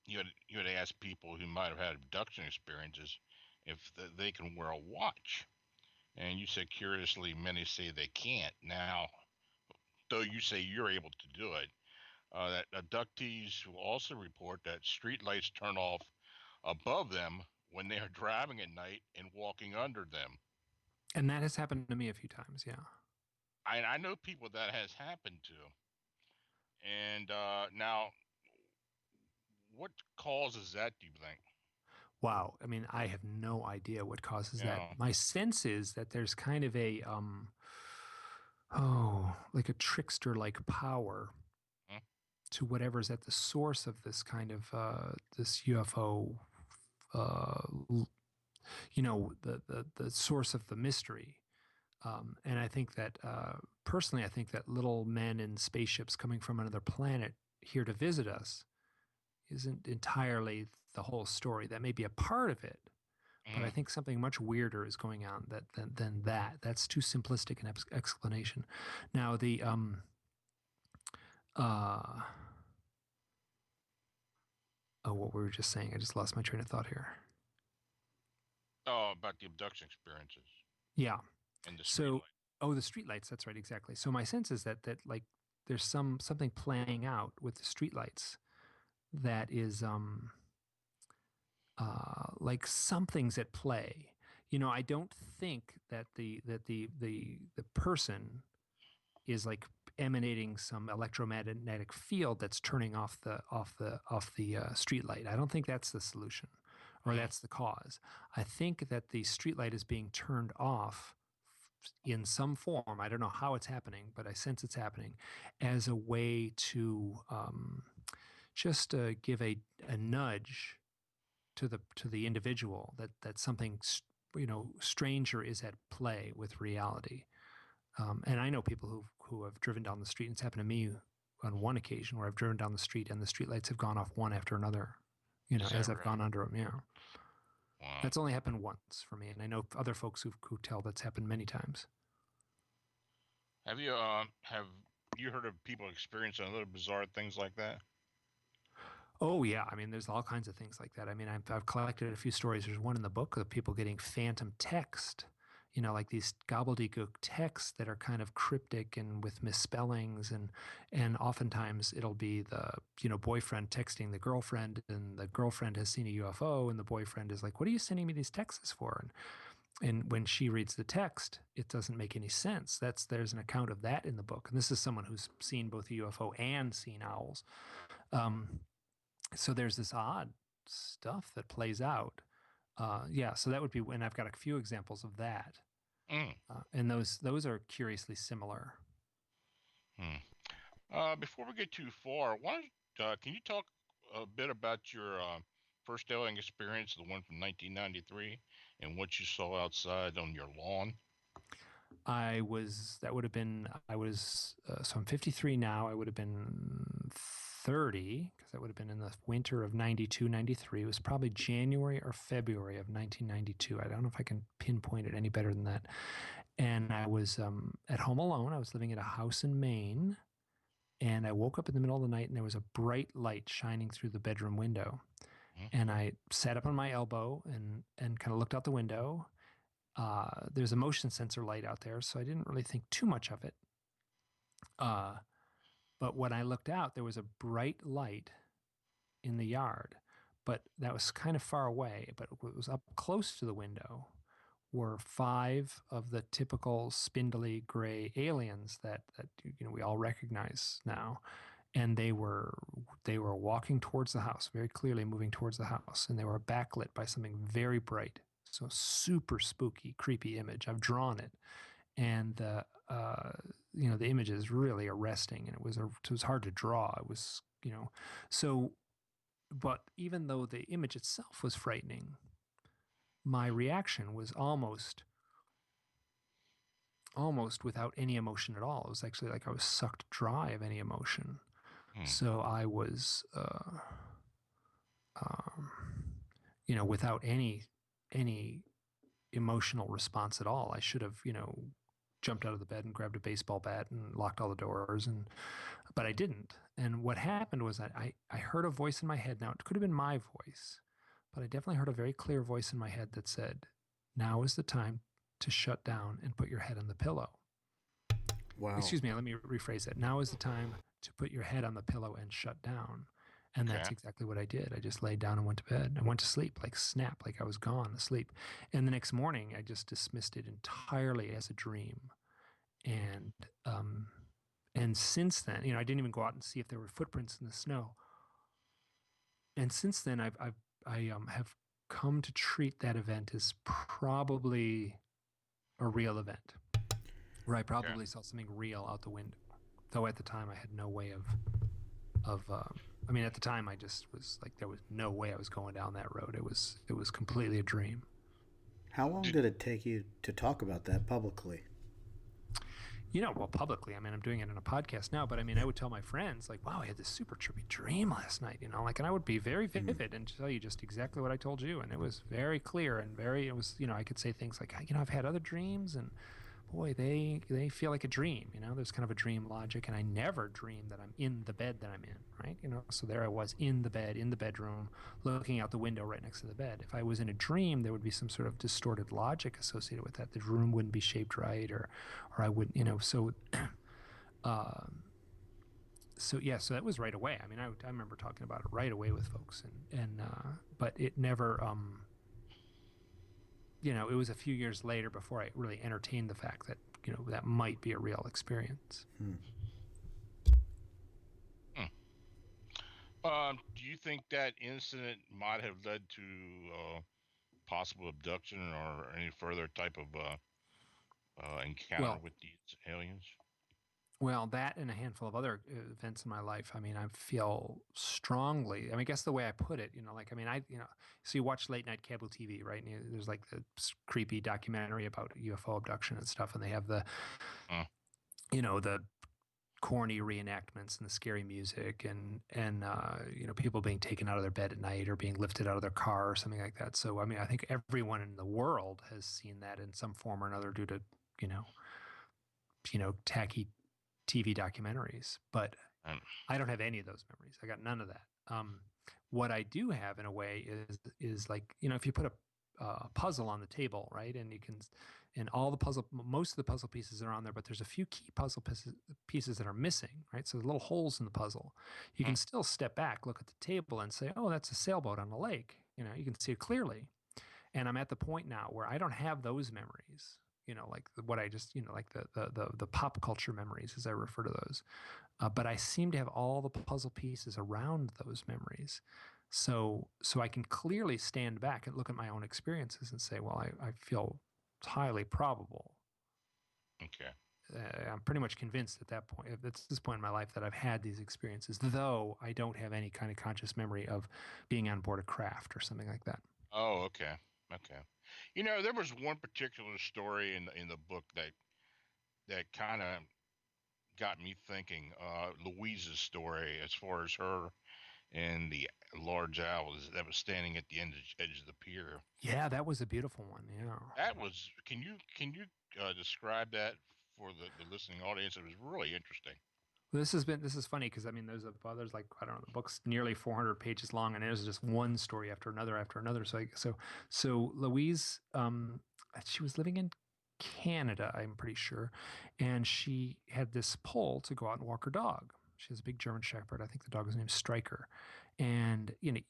you had asked people who might have had abduction experiences if they can wear a watch, and you said curiously many say they can't. Now, though you say you're able to do it, that abductees will also report that streetlights turn off above them when they are driving at night and walking under them. And that has happened to me a few times, yeah. I know people that has happened to. And now, what causes that, do you think? Wow. I mean, I have no idea what causes that. Yeah. My sense is that there's kind of a, like a trickster-like power to whatever's at the source of this kind of, this UFO, the source of the mystery. And I think that, personally, I think that little men in spaceships coming from another planet here to visit us isn't entirely the whole story. That may be a part of it, but I think something much weirder is going on than that. That's too simplistic an explanation. Now, what we were just saying, I just lost my train of thought here. Oh, about the abduction experiences. Yeah. And the streetlights. The streetlights. That's right. Exactly. So my sense is that like there's something playing out with the streetlights that is like something's at play. I don't think that the person is like emanating some electromagnetic field that's turning off the streetlight. I don't think that's the solution, or that's the cause. I think that the streetlight is being turned off in some form. I don't know how it's happening, but I sense it's happening as a way to just give a nudge to the individual that something stranger is at play with reality. And I know people who have driven down the street, and it's happened to me on one occasion where I've driven down the street and the streetlights have gone off one after another, as I've gone under them. Yeah. Wow. That's only happened once for me, and I know other folks who tell that's happened many times. Have you heard of people experiencing other bizarre things like that? Oh yeah, I mean, there's all kinds of things like that. I mean, I've collected a few stories. There's one in the book of people getting phantom text, like these gobbledygook texts that are kind of cryptic and with misspellings, and oftentimes it'll be the boyfriend texting the girlfriend, and the girlfriend has seen a UFO, and the boyfriend is like, "What are you sending me these texts for?" And when she reads the text, it doesn't make any sense. There's an account of that in the book, and this is someone who's seen both a UFO and seen owls. So there's this odd stuff that plays out. So that would be, and I've got a few examples of that. And those are curiously similar. Before we get too far, can you talk a bit about your first alien experience, the one from 1993, and what you saw outside on your lawn? So I'm 53 now. I would have been 30, because that would have been in the winter of 92, 93. It was probably January or February of 1992. I don't know if I can pinpoint it any better than that. And I was at home alone. I was living at a house in Maine, and I woke up in the middle of the night, and there was a bright light shining through the bedroom window. And I sat up on my elbow and kind of looked out the window. There's a motion sensor light out there, so I didn't really think too much of it. But when I looked out, there was a bright light in the yard, but that was kind of far away. But what was up close to the window were 5 of the typical spindly gray aliens that we all recognize now. And they were walking towards the house, very clearly moving towards the house, and they were backlit by something very bright. So super spooky, creepy image. I've drawn it, and the image is really arresting, and it was hard to draw. It was so, but even though the image itself was frightening, my reaction was almost without any emotion at all. It was actually like I was sucked dry of any emotion. So I was, without any emotional response at all. I should have, jumped out of the bed and grabbed a baseball bat and locked all the doors, but I didn't. And what happened was that I heard a voice in my head. Now, it could have been my voice, but I definitely heard a very clear voice in my head that said, "Now is the time to shut down and put your head on the pillow." Wow. Excuse me, let me rephrase that. Now is the time to put your head on the pillow and shut down. And that's exactly what I did. I just laid down and went to bed. I went to sleep, like snap, like I was gone asleep. And the next morning, I just dismissed it entirely as a dream. And since then, I didn't even go out and see if there were footprints in the snow. And since then, I have come to treat that event as probably a real event, where I probably saw something real out the window. Though at the time I had no way at the time I just was like, there was no way I was going down that road. It was completely a dream. How long did it take you to talk about that publicly? Well, publicly, I'm doing it in a podcast now, but I would tell my friends, like, wow, I had this super trippy dream last night, and I would be very vivid and tell you just exactly what I told you. And it was very clear and I could say things like, I've had other dreams, and boy, they feel like a dream. There's kind of a dream logic, and I never dream that I'm in the bed that I'm in, right? So there I was in the bed, in the bedroom, looking out the window right next to the bed. If I was in a dream, there would be some sort of distorted logic associated with that. The room wouldn't be shaped right, or I wouldn't, so so that was right away. I remember talking about it right away with folks, but it never, it was a few years later before I really entertained the fact that, that might be a real experience. Do you think that incident might have led to possible abduction or any further type of encounter with these aliens? Well, that and a handful of other events in my life. I feel strongly. I guess the way I put it, so you watch late night cable TV, right? And there's like the creepy documentary about UFO abduction and stuff, and they have the, the corny reenactments and the scary music and people being taken out of their bed at night or being lifted out of their car or something like that. So, I think everyone in the world has seen that in some form or another due to, tacky TV documentaries, but I don't have any of those memories. I got none of that. What I do have, in a way, is like, if you put a puzzle on the table, right, and most of the puzzle pieces are on there, but there's a few key puzzle pieces that are missing, right? So the little holes in the puzzle. You can still step back, look at the table, and say, "Oh, that's a sailboat on the lake." You can see it clearly. And I'm at the point now where I don't have those memories. Like what I just, like the pop culture memories, as I refer to those. But I seem to have all the puzzle pieces around those memories. So I can clearly stand back and look at my own experiences and say, well, I feel it's highly probable. Okay. I'm pretty much convinced at this point in my life, that I've had these experiences, though I don't have any kind of conscious memory of being on board a craft or something like that. Oh, okay. Okay. There was one particular story in the book that kind of got me thinking. Louise's story, as far as her and the large owl that was standing at the edge of the pier. Yeah, that was a beautiful one. Yeah. That was. Can you describe that for the listening audience? It was really interesting. This is funny because I mean there's like I don't know, the book's nearly 400 pages long, and there's just one story after another after another. So Louise, she was living in Canada, I'm pretty sure, and she had this pull to go out and walk her dog. She has a big German Shepherd. I think the dog was named Striker, and and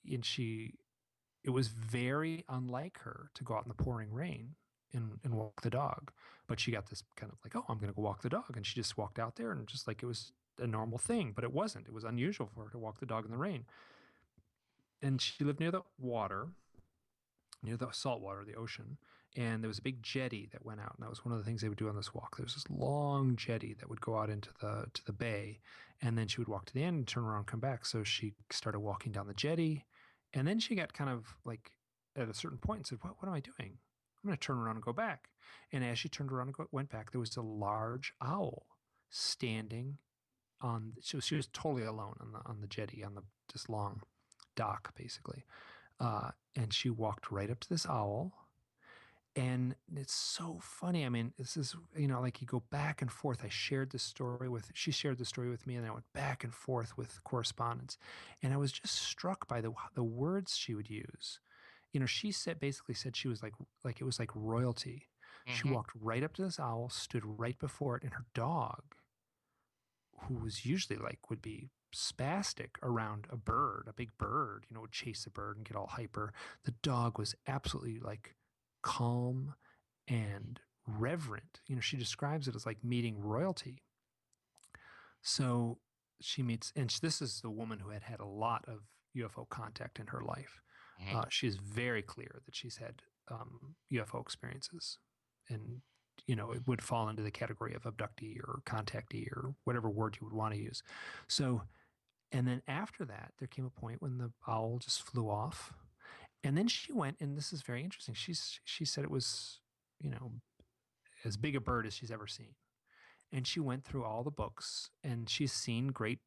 it was very unlike her to go out in the pouring rain and walk the dog. But she got this kind of like, oh, I'm going to go walk the dog. And she just walked out there and just like it was a normal thing, but it wasn't. It was unusual for her to walk the dog in the rain. And she lived near the water, near the salt water, the ocean. And there was a big jetty that went out. And that was one of the things they would do on this walk. There was this long jetty that would go out into the bay. And then she would walk to the end and turn around and come back. So she started walking down the jetty. And then she got kind of like at a certain point and said, what am I doing? I'm going to turn around and go back. And as she turned around and went back, there was a large owl standing on. She was totally alone on the jetty, on the this long dock, basically. And she walked right up to this owl. And it's so funny. I mean, this is, like you go back and forth. She shared the story with me, and I went back and forth with correspondence. And I was just struck by the words she would use. She basically said she was like it was like royalty. She walked right up to this owl, stood right before it, and her dog, who was usually would be spastic around a bird, a big bird, would chase a bird and get all hyper. The dog was absolutely calm and reverent. She describes it as like meeting royalty. So she meets, and this is the woman who had a lot of UFO contact in her life. She is very clear that she's had UFO experiences, and it would fall into the category of abductee or contactee or whatever word you would want to use. So, and then after that, there came a point when the owl just flew off, and then she went, and this is very interesting. She said it was, as big a bird as she's ever seen, and she went through all the books, and she's seen great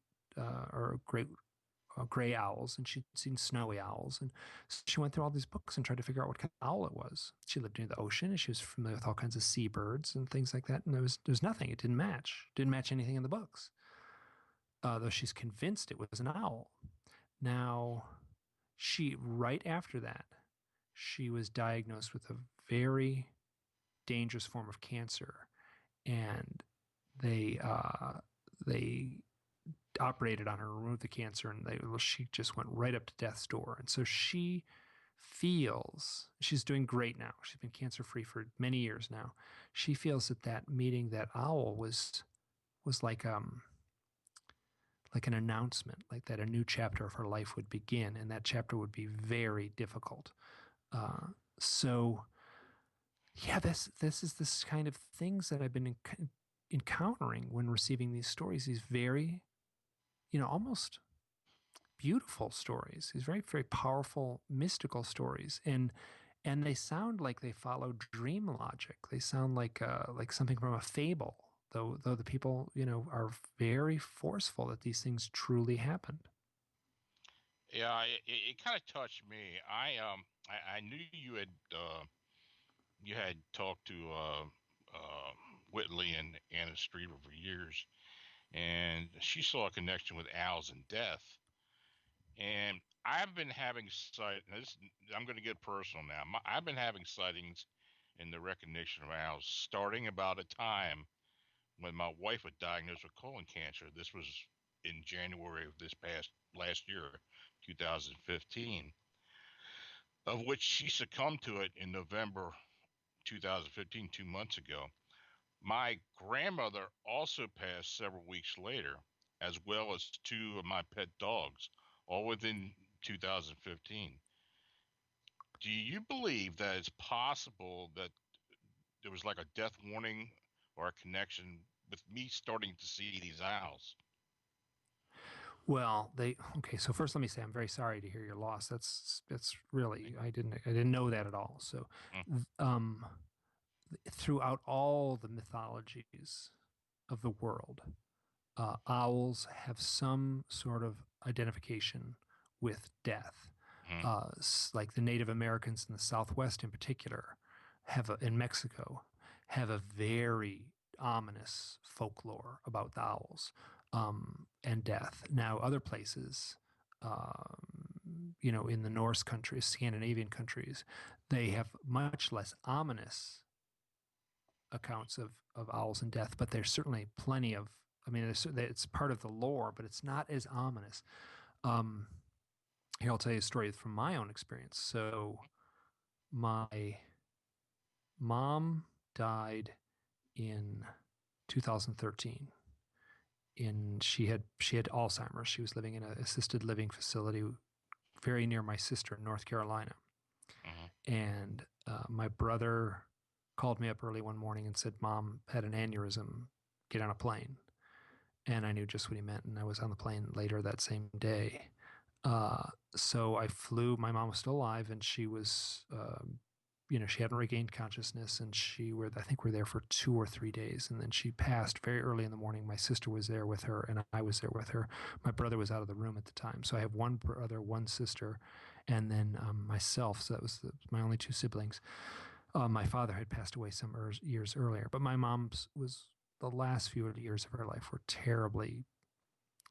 gray owls, and she'd seen snowy owls. And so she went through all these books and tried to figure out what kind of owl it was. She lived near the ocean, and she was familiar with all kinds of seabirds and things like that. And there was nothing. It didn't match anything in the books. Though she's convinced it was an owl. Now, right after that, she was diagnosed with a very dangerous form of cancer. And they operated on her, removed the cancer, and she just went right up to death's door. And so she feels she's doing great now. She's been cancer-free for many years now. She feels that meeting that owl was like an announcement, like that a new chapter of her life would begin, and that chapter would be very difficult. So yeah, this is this kind of things that I've been encountering when receiving these stories, these very almost beautiful stories, these very, very powerful, mystical stories. And they sound like they follow dream logic. They sound like something from a fable, though the people, are very forceful that these things truly happened. Yeah, it kind of touched me. I knew you had talked to Whitley and Anna Streeter for years, and she saw a connection with owls and death. And I've been having I'm going to get personal now. I've been having sightings in the recognition of owls starting about a time when my wife was diagnosed with colon cancer. This was in January of last year, 2015, of which she succumbed to it in November 2015, 2 months ago. My grandmother also passed several weeks later, as well as two of my pet dogs, all within 2015. Do you believe that it's possible that there was like a death warning or a connection with me starting to see these owls? Well, okay. So first, let me say I'm very sorry to hear your loss. That's really I didn't know that at all. So, Mm. throughout all the mythologies of the world, owls have some sort of identification with death. Like the Native Americans in the Southwest, in particular, in Mexico, have a very ominous folklore about the owls. and death. Now, other places, in the Norse countries, Scandinavian countries, they have much less ominous accounts of owls and death, but there's certainly plenty of, it's part of the lore, but it's not as ominous. Here, I'll tell you a story from my own experience. So my mom died in 2013. She had Alzheimer's. She was living in an assisted living facility very near my sister in North Carolina. And my brother called me up early one morning and said, "Mom had an aneurysm. Get on a plane." And I knew just what he meant. And I was on the plane later that same day. So I flew. My mom was still alive, and she was, she hadn't regained consciousness, and I think we were there for 2 or 3 days. And then she passed very early in the morning. My sister was there with her, and I was there with her. My brother was out of the room at the time. So I have one brother, one sister, and then myself. So that was my only 2 siblings. My father had passed away some years earlier, but my mom's the last few years of her life were terribly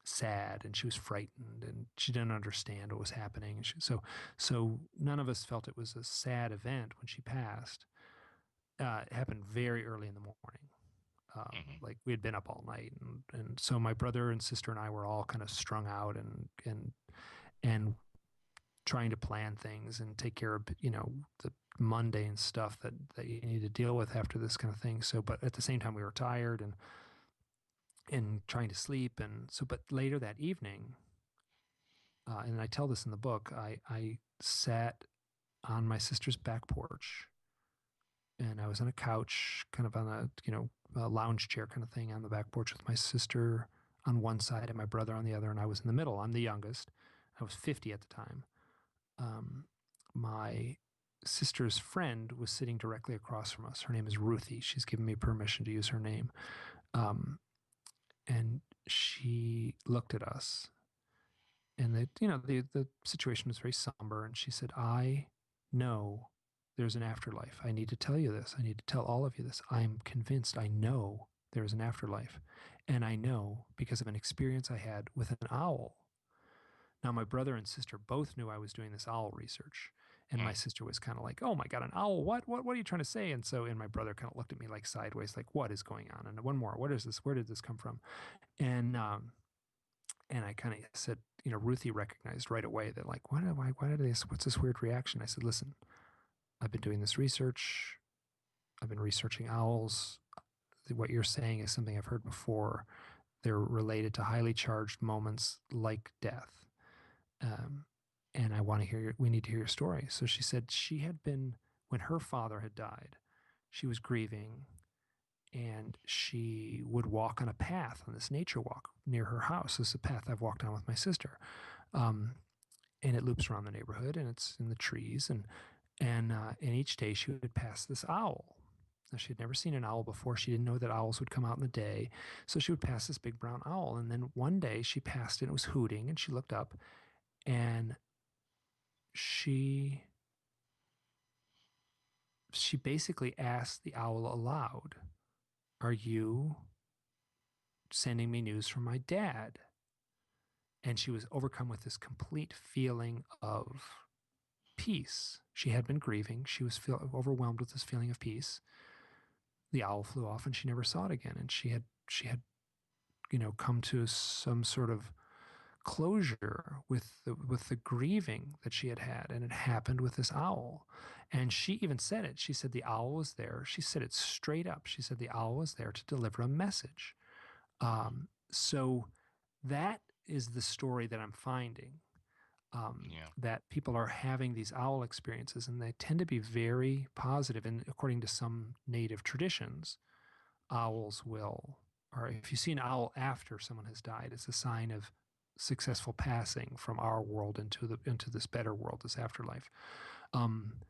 sad, and she was frightened, and she didn't understand what was happening. So none of us felt it was a sad event when she passed. It happened very early in the morning. Like we had been up all night, and so my brother and sister and I were all kind of strung out and trying to plan things and take care of the mundane stuff that you need to deal with after this kind of thing. So, but at the same time, we were tired and trying to sleep. And so, but later that evening, and I tell this in the book, I sat on my sister's back porch, and I was on a couch, kind of on a lounge chair kind of thing on the back porch with my sister on one side and my brother on the other, and I was in the middle. I'm the youngest. I was 50 at the time. My sister's friend was sitting directly across from us. Her name is Ruthie. She's given me permission to use her name. And she looked at us, and the situation was very somber. And she said, "I know there's an afterlife. I need to tell you this. I need to tell all of you this. I'm convinced. I know there is an afterlife. And I know because of an experience I had with an owl." Now, my brother and sister both knew I was doing this owl research. And my sister was kind of like, "Oh my God, an owl, what are you trying to say?" And my brother kind of looked at me like sideways, like, "What is going on?" And one more, "What is this? Where did this come from?" And I kind of said, Ruthie recognized right away that, like, why did this, what's this weird reaction? I said, "Listen, I've been doing this research. I've been researching owls. What you're saying is something I've heard before. They're related to highly charged moments like death. And I want to hear we need to hear your story." So she said she had been, when her father had died, she was grieving, and she would walk on a path, on this nature walk near her house. This is a path I've walked on with my sister. And it loops around the neighborhood, and it's in the trees. And each day she would pass this owl. Now, she had never seen an owl before. She didn't know that owls would come out in the day. So she would pass this big brown owl. And then one day she passed it, and it was hooting, and she looked up, and she basically asked the owl aloud, "Are you sending me news from my dad?" And she was overcome with this complete feeling of peace. She had been grieving. She was overwhelmed with this feeling of peace. The owl flew off, and she never saw it again. And she had come to some sort of closure with the grieving that she had had, and it happened with this owl. And she even said it. She said the owl was there. She said it straight up. She said the owl was there to deliver a message. So that is the story that I'm finding. That people are having these owl experiences, and they tend to be very positive. And according to some native traditions, owls will, or if you see an owl after someone has died, it's a sign of successful passing from our world into this better world, this afterlife. And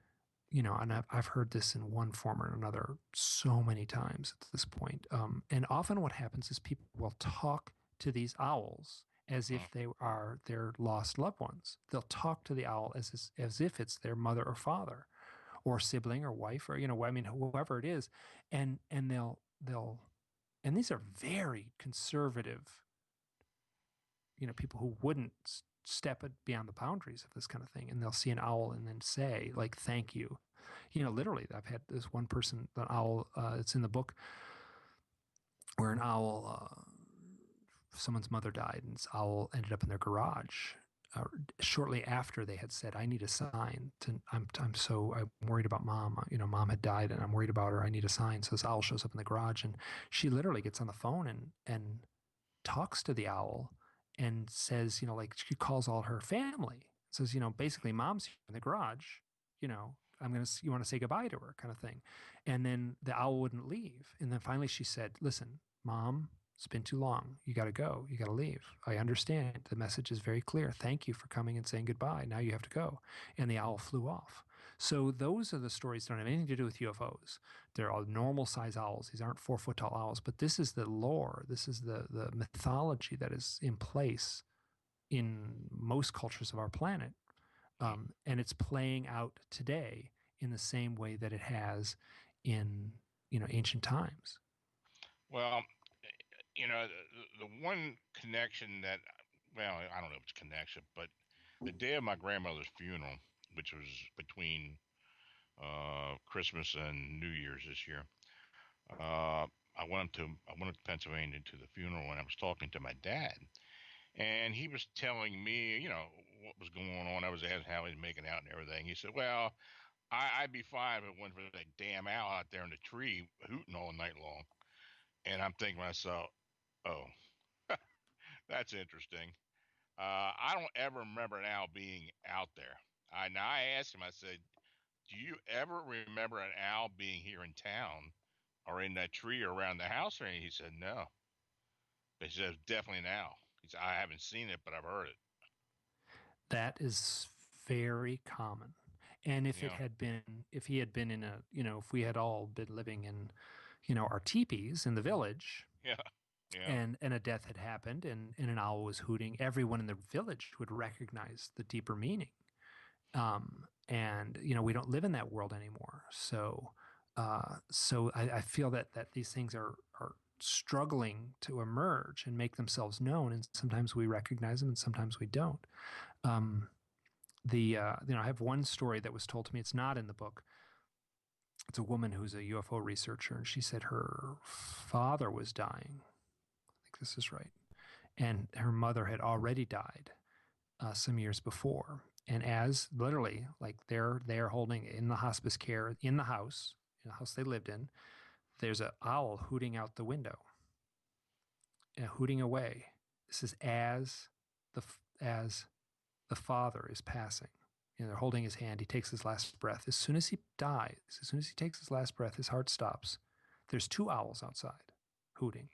I've heard this in one form or another so many times at this point. And often what happens is people will talk to these owls as if they are their lost loved ones. They'll talk to the owl as if it's their mother or father or sibling or wife, or, whoever it is. And they'll, and these are very conservative people who wouldn't step it beyond the boundaries of this kind of thing, and they'll see an owl and then say like, "Thank you." Literally, I've had this one person, an owl. It's in the book where an owl. Someone's mother died, and this owl ended up in their garage shortly after they had said, "I need a sign. I'm worried about mom. Mom had died, and I'm worried about her. I need a sign." So this owl shows up in the garage, and she literally gets on the phone and talks to the owl and says, like she calls all her family. Says, basically, mom's here in the garage. You want to say goodbye to her, kind of thing. And then the owl wouldn't leave. And then finally, she said, "Listen, mom. It's been too long. You got to go. You got to leave. I understand. The message is very clear. Thank you for coming and saying goodbye. Now you have to go." And the owl flew off. So those are the stories that don't have anything to do with UFOs. They're all normal size owls. These aren't 4 foot tall owls, but this is the lore. This is the mythology that is in place in most cultures of our planet. And it's playing out today in the same way that it has in, ancient times. Well, the one connection that, well, I don't know if it's connection, but the day of my grandmother's funeral, which was between Christmas and New Year's this year, I went to Pennsylvania to the funeral, and I was talking to my dad, and he was telling me, what was going on. I was asking how he's making out and everything. He said, "Well, I'd be fine if it wasn't for that damn owl out there in the tree hooting all night long." And I'm thinking to myself, oh, that's interesting. I don't ever remember an owl being out there. I asked him, I said, "Do you ever remember an owl being here in town or in that tree or around the house or anything?" He said, "No." He said, "It's definitely an owl." He said, "I haven't seen it, but I've heard it." That is very common. And if Yeah. he had been in if we had all been living in, our teepees in the village, Yeah. Yeah. and a death had happened, and an owl was hooting, everyone in the village would recognize the deeper meaning. And we don't live in that world anymore. So I feel that these things are struggling to emerge and make themselves known, and sometimes we recognize them and sometimes we don't. I have one story that was told to me. It's not in the book. It's a woman who's a UFO researcher, and she said her father was dying. I think this is right. And her mother had already died some years before. And as literally, like they're holding in the hospice care in the house they lived in, there's an owl hooting out the window, hooting away. This is as the father is passing. They're holding his hand. He takes his last breath. As soon as he dies, as soon as he takes his last breath, his heart stops. There's 2 owls outside hooting.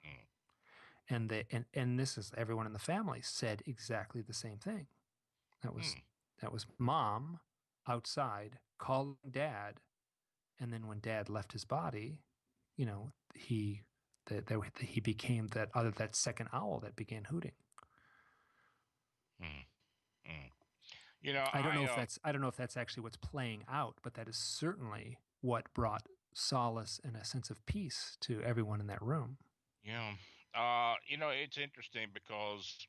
And this is, everyone in the family said exactly the same thing. That was mom outside calling dad. And then when dad left his body, he became that second owl that began hooting. I don't know if that's actually what's playing out, but that is certainly what brought solace and a sense of peace to everyone in that room. Yeah. It's interesting because,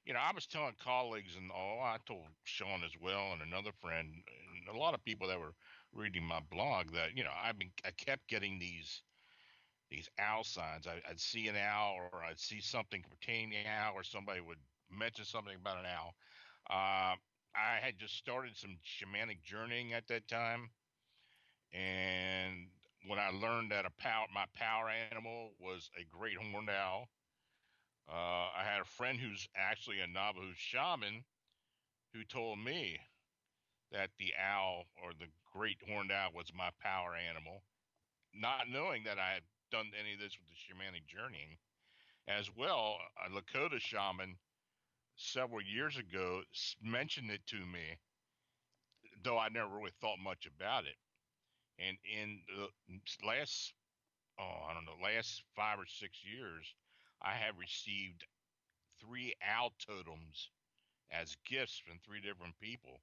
I was telling colleagues and all, I told Sean as well and another friend and a lot of people that were reading my blog that, I kept getting these owl signs. I'd see an owl or I'd see something pertaining to an owl or somebody would mention something about an owl. I had just started some shamanic journeying at that time. And when I learned that my power animal was a great horned owl, I had a friend who's actually a Navajo shaman who told me that the owl or the great horned owl was my power animal, not knowing that I had done any of this with the shamanic journeying. As well, a Lakota shaman several years ago mentioned it to me, though I never really thought much about it. And in the last, I don't know, last 5 or 6 years, I have received 3 owl totems as gifts from 3 different people,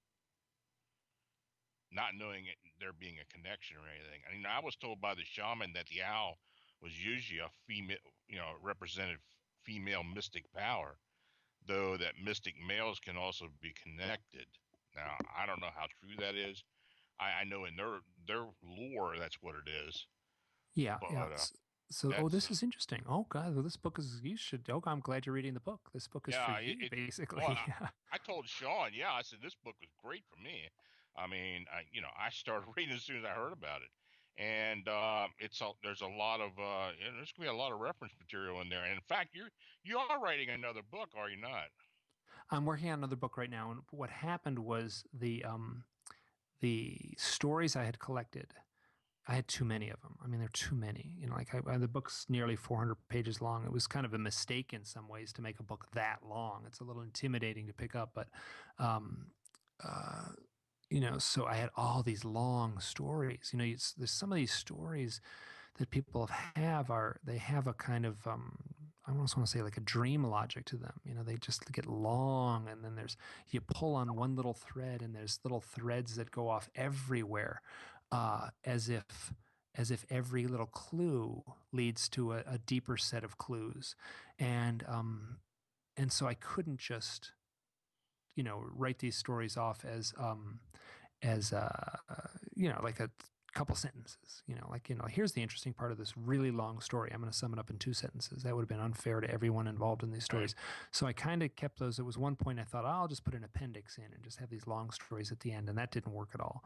not knowing there being a connection or anything. I mean, I was told by the shaman that the owl was usually a female, represented female mystic power, though that mystic males can also be connected. Now, I don't know how true that is. I know in their lore that's what it is, Yeah, but yeah. So, oh, that's this is interesting. Oh God, well, this book is. You should. Oh, I'm glad you're reading the book. This book is for yeah. you, Well, basically. Yeah. I told Sean, yeah, I said this book was great for me. I mean, I started reading as soon as I heard about it, and there's a lot of there's gonna be a lot of reference material in there. And in fact, you are writing another book, are you not? I'm working on another book right now, and what happened was the stories I had collected. I had too many of them. I mean, there are too many. You know, like the book's nearly 400 pages long. It was kind of a mistake in some ways to make a book that long. It's a little intimidating to pick up, but um, uh, you know, so I had all these long stories. You know, there's some of these stories that people have are they have a kind of I almost want to say like a dream logic to them. You know, they just get long, and then there's you pull on one little thread, and there's little threads that go off everywhere, as if every little clue leads to a deeper set of clues, and so I couldn't just write these stories off as like a couple sentences, here's the interesting part of this really long story. I'm going to sum it up in 2 sentences. That would have been unfair to everyone involved in these Right. stories. So I kind of kept those. At was one point I thought, I'll just put an appendix in and just have these long stories at the end, and that didn't work at all.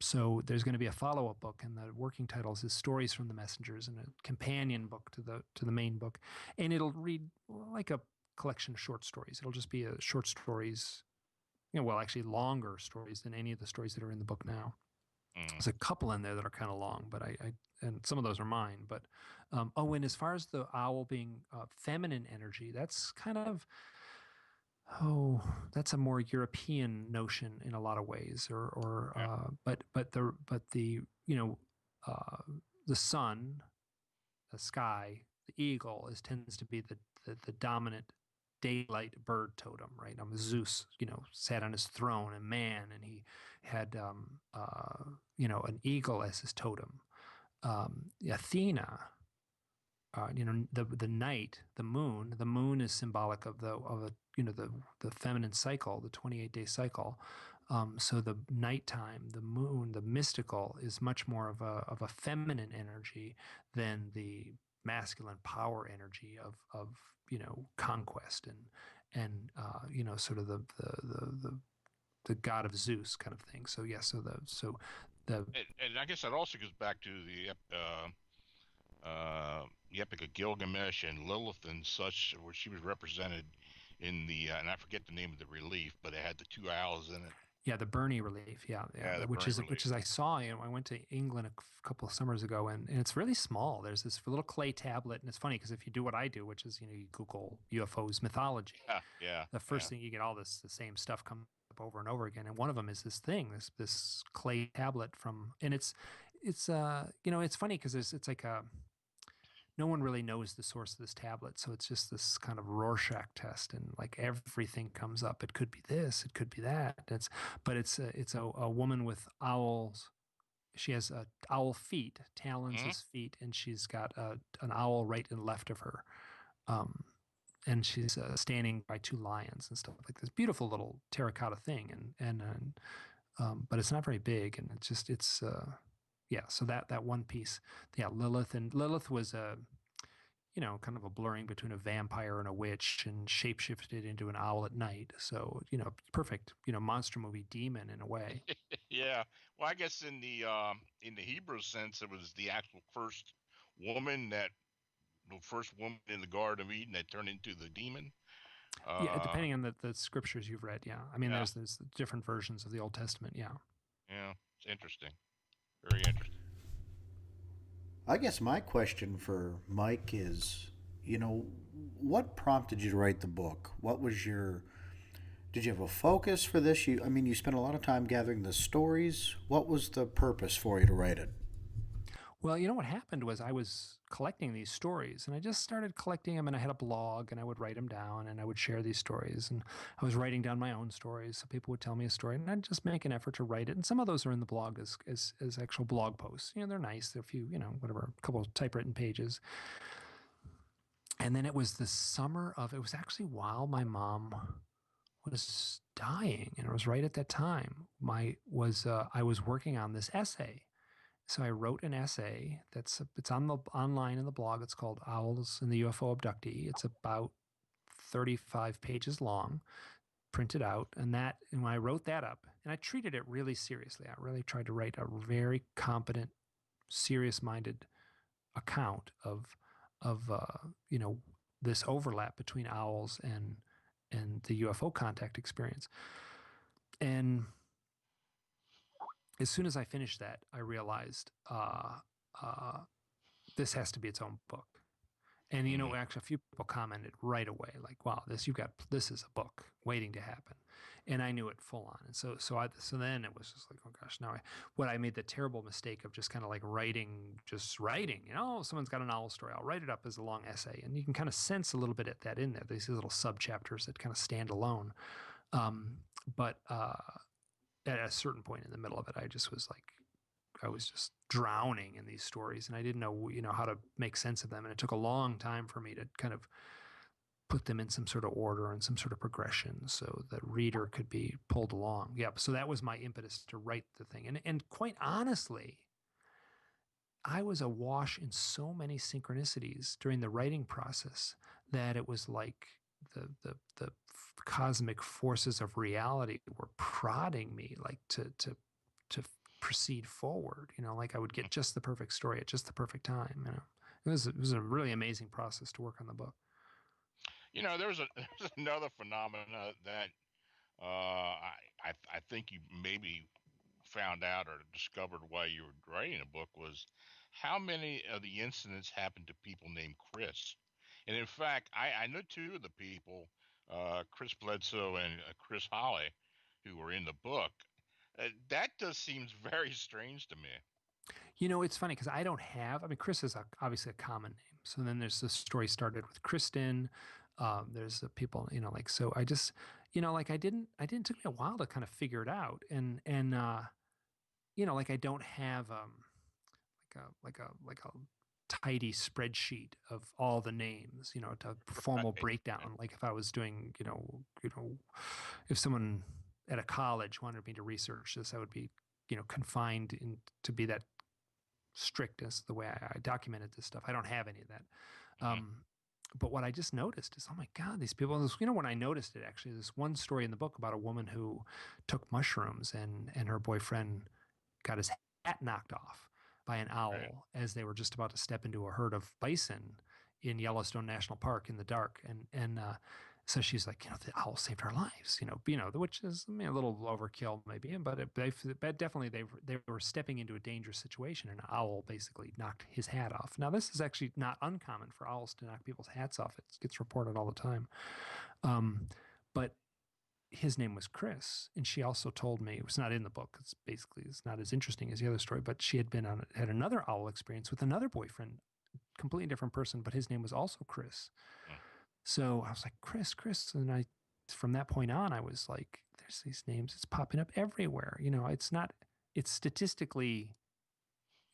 So there's going to be a follow-up book, and the working title is Stories from the Messengers, and a companion book to the main book, and it'll read like a collection of short stories. It'll just be short stories, well, actually longer stories than any of the stories that are in the book now. Mm. There's a couple in there that are kind of long, but I and some of those are mine. But and as far as the owl being feminine energy, that's kind of that's a more European notion in a lot of ways. Yeah. But uh, the sun, the sky, the eagle tends to be the dominant daylight bird totem, right? Zeus, sat on his throne, and man, and he had an eagle as his totem. Athena, the night, the moon. The moon is symbolic of the feminine cycle, the 28-day cycle. So the nighttime, the moon, the mystical is much more of a feminine energy than the masculine power energy of conquest and sort of the god of Zeus kind of thing. So yeah, the And I guess that also goes back to the Epic of Gilgamesh and Lilith and such, where she was represented in the and I forget the name of the relief, but it had the two owls in it. Yeah, the Bernie relief. Yeah, Yeah, the which Bernie is relief. I saw. I went to England a couple of summers ago, and it's really small. There's this little clay tablet, and it's funny because if you do what I do, which is you Google UFOs mythology, Yeah, yeah, the first yeah. thing you get all the same stuff come up over and over again, and one of them is this thing, this clay tablet and it's funny because it's like no one really knows the source of this tablet. So it's just this kind of Rorschach test, and like everything comes up. It could be this, it could be that. It's a woman with owls. She has owl feet, talons Hmm. as feet, and she's got an owl right and left of her. Um, and she's standing by two lions and stuff like this. Beautiful little terracotta thing, but it's not very big, and yeah. So that one piece, yeah. Lilith was a kind of a blurring between a vampire and a witch, and shapeshifted into an owl at night. So perfect monster movie demon in a way. Yeah. Well, I guess in the Hebrew sense, it was the actual woman that first woman in the Garden of Eden that turned into the demon. Yeah, Uh, depending on the scriptures you've read. Yeah, I mean yeah, there's different versions of the Old Testament. Yeah. yeah. It's interesting. Very interesting. I guess my question for Mike is, you know, what prompted you to write the book? What was your Did you have a focus for this? I mean, you spent a lot of time gathering the stories. What was the purpose for you to write it? Well, what happened was I was collecting these stories, and I just started collecting them, and I had a blog, and I would write them down, and I would share these stories, and I was writing down my own stories, so people would tell me a story, and I'd just make an effort to write it. And some of those are in the blog as actual blog posts. They're nice. They're a few, whatever, a couple of typewritten pages. And then it was the summer of, it was actually while my mom was dying, and it was right at that time. I was working on this essay. So I wrote an essay it's online in the blog. It's called Owls and the UFO Abductee. It's about 35 pages long, printed out. And when I wrote that up, and I treated it really seriously, I really tried to write a very competent, serious-minded account of this overlap between owls and the UFO contact experience. And as soon as I finished that, I realized this has to be its own book. And actually, a few people commented right away, like, "Wow, this is a book waiting to happen," and I knew it full on. And so then it was just like, "Oh gosh, I made the terrible mistake of just kind of like writing. Someone's got an owl story, I'll write it up as a long essay," and you can kind of sense a little bit of that in there. These little sub chapters that kind of stand alone. But at a certain point in the middle of it, I was just drowning in these stories, and I didn't know, how to make sense of them. And it took a long time for me to kind of put them in some sort of order and some sort of progression so the reader could be pulled along. Yeah. So that was my impetus to write the thing. And quite honestly, I was awash in so many synchronicities during the writing process that it was like the cosmic forces of reality were prodding me, like to proceed forward. Like I would get just the perfect story at just the perfect time. It was a really amazing process to work on the book. There's another phenomena that I think you maybe found out or discovered while you were writing a book was how many of the incidents happened to people named Chris. And in fact, I know two of the people, Chris Bledsoe and Chris Holly, who were in the book. That just seems very strange to me. It's funny because Chris is obviously a common name. So then there's the story started with Kristen. There's the people, so I just, I didn't took me a while to kind of figure it out. And I don't have like a tidy spreadsheet of all the names, to formal breakdown. Like if I was doing, if someone at a college wanted me to research this, I would be, confined to be that strict as the way I documented this stuff. I don't have any of that. But what I just noticed is, oh my God, these people, when I noticed it, actually, this one story in the book about a woman who took mushrooms and her boyfriend got his hat knocked off by an owl as they were just about to step into a herd of bison in Yellowstone National Park in the dark. And so she's like, the owl saved our lives, which is a little overkill maybe, but definitely they were stepping into a dangerous situation, and an owl basically knocked his hat off. Now, this is actually not uncommon for owls to knock people's hats off. It gets reported all the time. But his name was Chris, and she also told me, it was not in the book, it's not as interesting as the other story, but she had had another owl experience with another boyfriend, completely different person, but his name was also Chris. So I was like, Chris, and from that point on, I was like, there's these names, it's popping up everywhere. It's statistically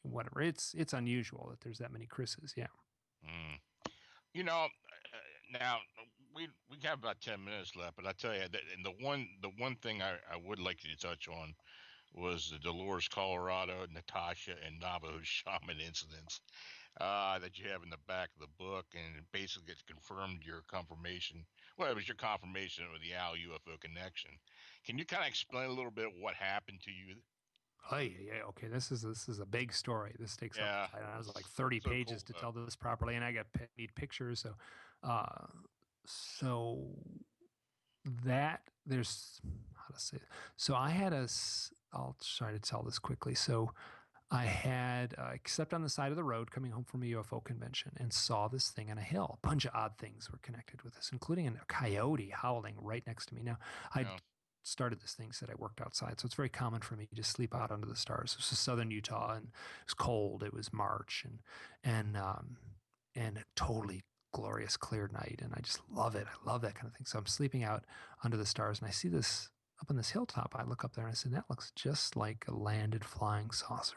whatever. It's unusual that there's that many Chris's. Yeah. Now we have about 10 minutes left, but I tell you that, and the one thing I would like you to touch on was the Dolores, Colorado, Natasha, and Navajo shaman incidents that you have in the back of the book, and it basically it's confirmed your confirmation. Well, it was your confirmation of the owl UFO connection. Can you kind of explain a little bit what happened to you? Oh yeah, okay. This is a big story. This takes up, I was like 30 pages to tell this properly, and I need pictures. So that there's how to say it. So I'll try to tell this quickly. So I had stepped on the side of the road coming home from a UFO convention and saw this thing on a hill. A bunch of odd things were connected with this, including a coyote howling right next to me. Now, I started this thing, said I worked outside, so it's very common for me to sleep out under the stars. This is southern Utah, and it was cold. It was March, and a totally glorious clear night, and I just love it. I love that kind of thing. So I'm sleeping out under the stars, and I see this up on this hilltop. I look up there and I said, that looks just like a landed flying saucer.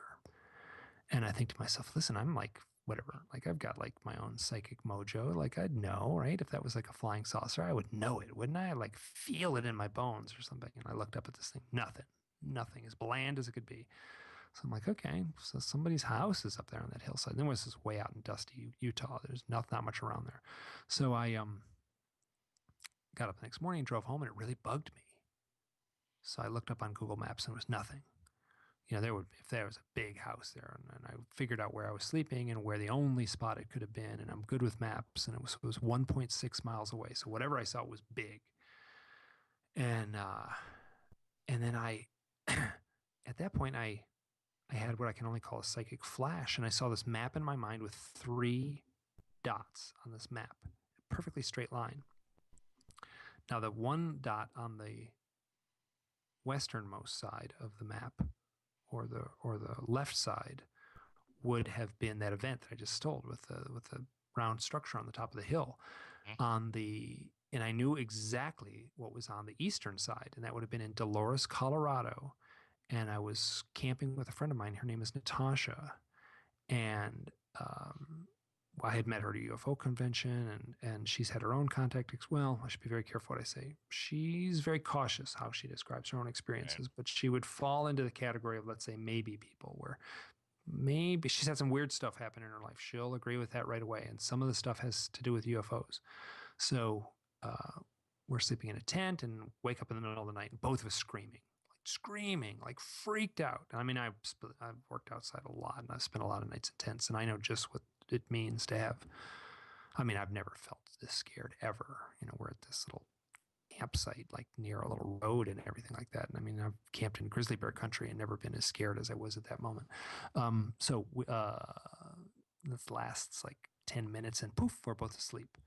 And I think to myself, listen, I'm like whatever. Like, I've got like my own psychic mojo. Like, I'd know, right? If that was like a flying saucer, I would know it, wouldn't I? I'd like feel it in my bones or something. And I looked up at this thing, nothing, as bland as it could be. So I'm like, okay, so somebody's house is up there on that hillside. Then this is way out in dusty Utah. There's not much around there. So I got up the next morning, drove home, and it really bugged me. So I looked up on Google Maps and it was nothing. You know, if there was a big house there, and I figured out where I was sleeping and where the only spot it could have been, and I'm good with maps, and it was 1.6 miles away. So whatever I saw was big. And then I, at that point, I had what I can only call a psychic flash, and I saw this map in my mind with 3 dots on this map, a perfectly straight line. Now, the one dot on the westernmost side of the map, or the left side, would have been that event that I just told with the round structure on the top of the hill. And I knew exactly what was on the eastern side, and that would have been in Dolores, Colorado. And I was camping with a friend of mine. Her name is Natasha, and I had met her at a UFO convention, and she's had her own contact. Well, I should be very careful what I say. She's very cautious how she describes her own experiences, but she would fall into the category of, let's say, maybe people, where maybe she's had some weird stuff happen in her life. She'll agree with that right away. And some of the stuff has to do with UFOs. So we're sleeping in a tent and wake up in the middle of the night, and both of us screaming, like freaked out. I mean, I've worked outside a lot, and I've spent a lot of nights in tents, and I know just what it means to have. I mean, I've never felt this scared ever. You know, we're at this little campsite, like near a little road and everything like that. And I mean, I've camped in grizzly bear country and never been as scared as I was at that moment. So this lasts like 10 minutes, and poof, we're both asleep.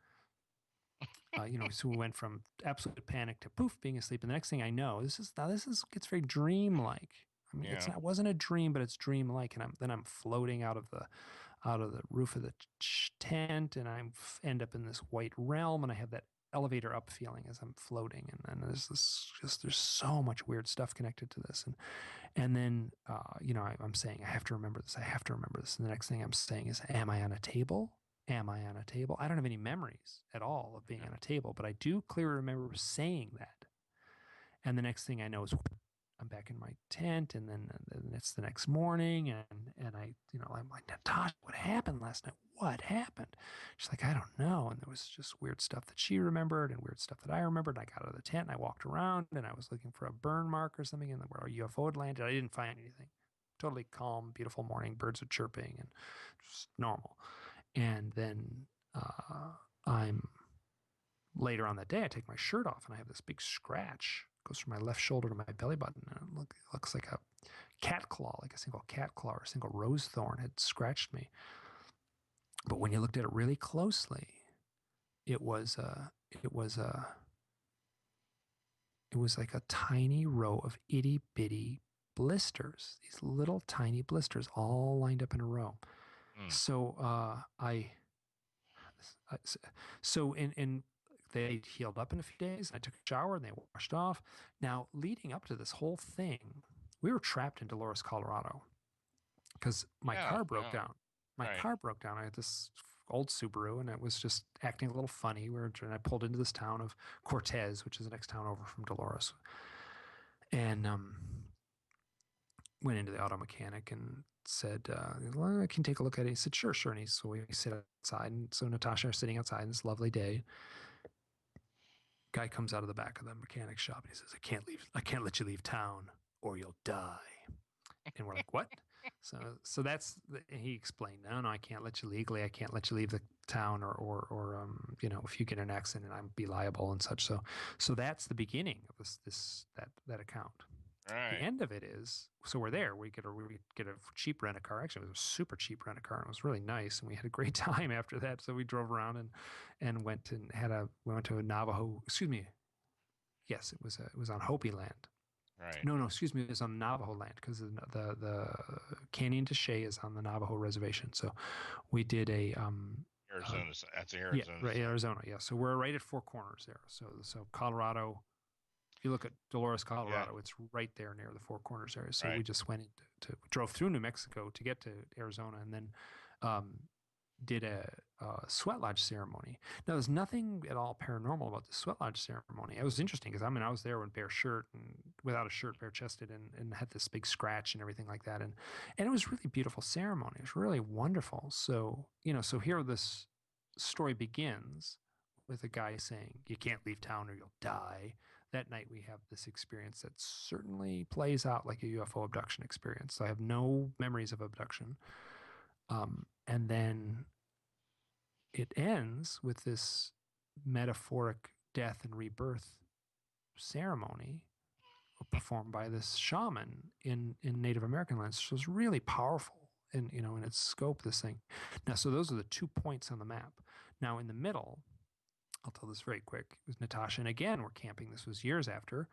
So we went from absolute panic to poof, being asleep. And the next thing I know, this gets very dreamlike. I mean, it wasn't a dream, but it's dreamlike. And I'm floating out of the roof of the tent, and I end up in this white realm, and I have that elevator up feeling as I'm floating. And there's so much weird stuff connected to this. And then, I'm saying, I have to remember this. And the next thing I'm saying is, am I on a table? Am I on a table? I don't have any memories at all of being on a table, but I do clearly remember saying that. And the next thing I know is I'm back in my tent, and then it's the next morning, and I'm like, Natasha, what happened last night? What happened? She's like, I don't know. And there was just weird stuff that she remembered and weird stuff that I remembered. I got out of the tent and I walked around, and I was looking for a burn mark or something, and where a UFO had landed. I didn't find anything. Totally calm, beautiful morning. Birds are chirping and just normal. And then I'm later on that day, I take my shirt off, and I have this big scratch. It goes from my left shoulder to my belly button, and it looks like a cat claw, like a single cat claw or a single rose thorn had scratched me. But when you looked at it really closely, it was like a tiny row of itty bitty blisters, these little tiny blisters all lined up in a row. So they healed up in a few days. I took a shower and they washed off. Now, leading up to this whole thing, we were trapped in Dolores, Colorado, because my car broke down. Car broke down. I had this old Subaru, and it was just acting a little funny. I pulled into this town of Cortez, which is the next town over from Dolores, and went into the auto mechanic and said, well, I can take a look at it. He said, sure. And so we sit outside. And so Natasha is sitting outside on this lovely day. Guy comes out of the back of the mechanic shop, and he says, I can't let you leave town or you'll die. And we're like, what? So that's, he explained, no, I can't let you legally. I can't let you leave the town or if you get in an accident, I'd be liable and such. So that's the beginning of that account. Right. The end of it is, so we're there. We get a cheap rent-a-car. Actually, it was a super cheap rent-a-car, and it was really nice, and we had a great time after that. So we drove around and went to a Navajo. Excuse me. Yes, it was on Hopi land. Right. No, excuse me. It was on Navajo land, because the Canyon de Chelly is on the Navajo reservation. So we did a Arizona. That's Arizona. Yeah, right, Arizona. Yeah. So we're right at Four Corners there. So Colorado. If you look at Dolores, Colorado, it's right there near the Four Corners area. So we just went drove through New Mexico to get to Arizona, and then did a sweat lodge ceremony. Now, there's nothing at all paranormal about the sweat lodge ceremony. It was interesting because I was there with bare shirt and without a shirt, bare chested, and had this big scratch and everything like that. And it was really beautiful ceremony. It was really wonderful. So, so here this story begins with a guy saying, "You can't leave town or you'll die." That night we have this experience that certainly plays out like a UFO abduction experience. I have no memories of abduction. And then it ends with this metaphoric death and rebirth ceremony performed by this shaman in Native American lands. So it's really powerful in its scope, this thing. Now, so those are the 2 points on the map. Now in the middle, I'll tell this very quick. It was Natasha, and again, we're camping. This was years after,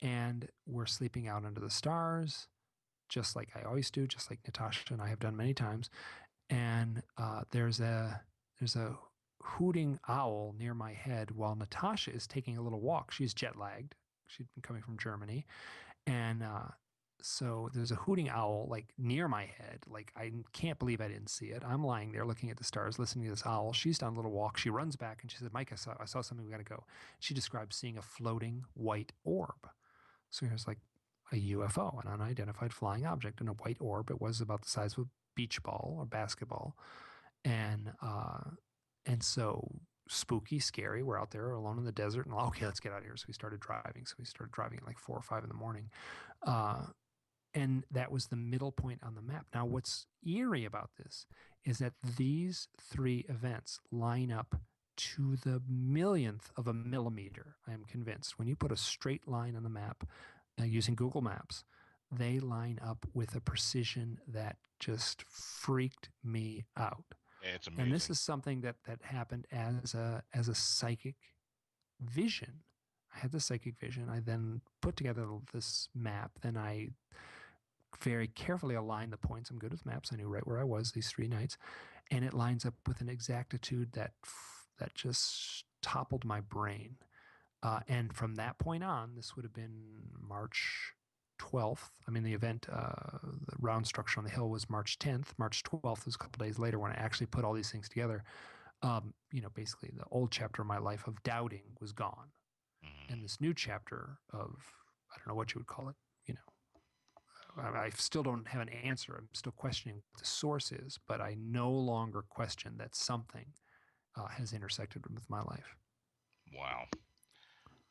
and we're sleeping out under the stars, just like I always do, just like Natasha and I have done many times. And there's a hooting owl near my head while Natasha is taking a little walk. She's jet lagged. She'd been coming from Germany, and so there's a hooting owl like near my head. Like, I can't believe I didn't see it. I'm lying there looking at the stars, listening to this owl. She's done a little walk. She runs back and she said, "Mike, I saw something. We got to go." She described seeing a floating white orb. So here's like a UFO, an unidentified flying object, and a white orb. It was about the size of a beach ball or basketball, and so spooky, scary. We're out there alone in the desert, and okay, let's get out of here. So we started driving. At like 4 or 5 in the morning. And that was the middle point on the map. Now, what's eerie about this is that these 3 events line up to the millionth of a millimeter. I am convinced. When you put a straight line on the map using Google Maps, they line up with a precision that just freaked me out. Yeah, it's amazing. And this is something that happened as a psychic vision. I had the psychic vision. I then put together this map. Then I very carefully aligned the points. I'm good with maps. I knew right where I was these 3 nights, and it lines up with an exactitude that just toppled my brain. And from that point on, this would have been March 12th. I mean, the event, the round structure on the hill was March 10th. March 12th was a couple days later when I actually put all these things together. Basically the old chapter of my life of doubting was gone. Mm-hmm. And this new chapter of, I don't know what you would call it, I still don't have an answer. I'm still questioning what the source is, but I no longer question that something has intersected with my life. Wow.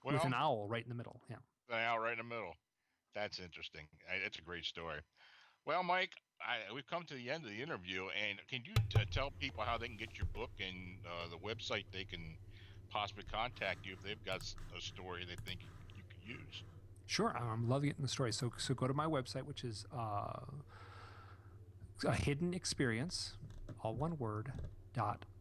Well, with an owl right in the middle. Yeah. An owl right in the middle. That's interesting. It's a great story. Well, Mike, we've come to the end of the interview, and can you tell people how they can get your book and the website they can possibly contact you if they've got a story they think you could use? Sure, I'm loving getting the story. So go to my website, which is a hidden experience, all one word,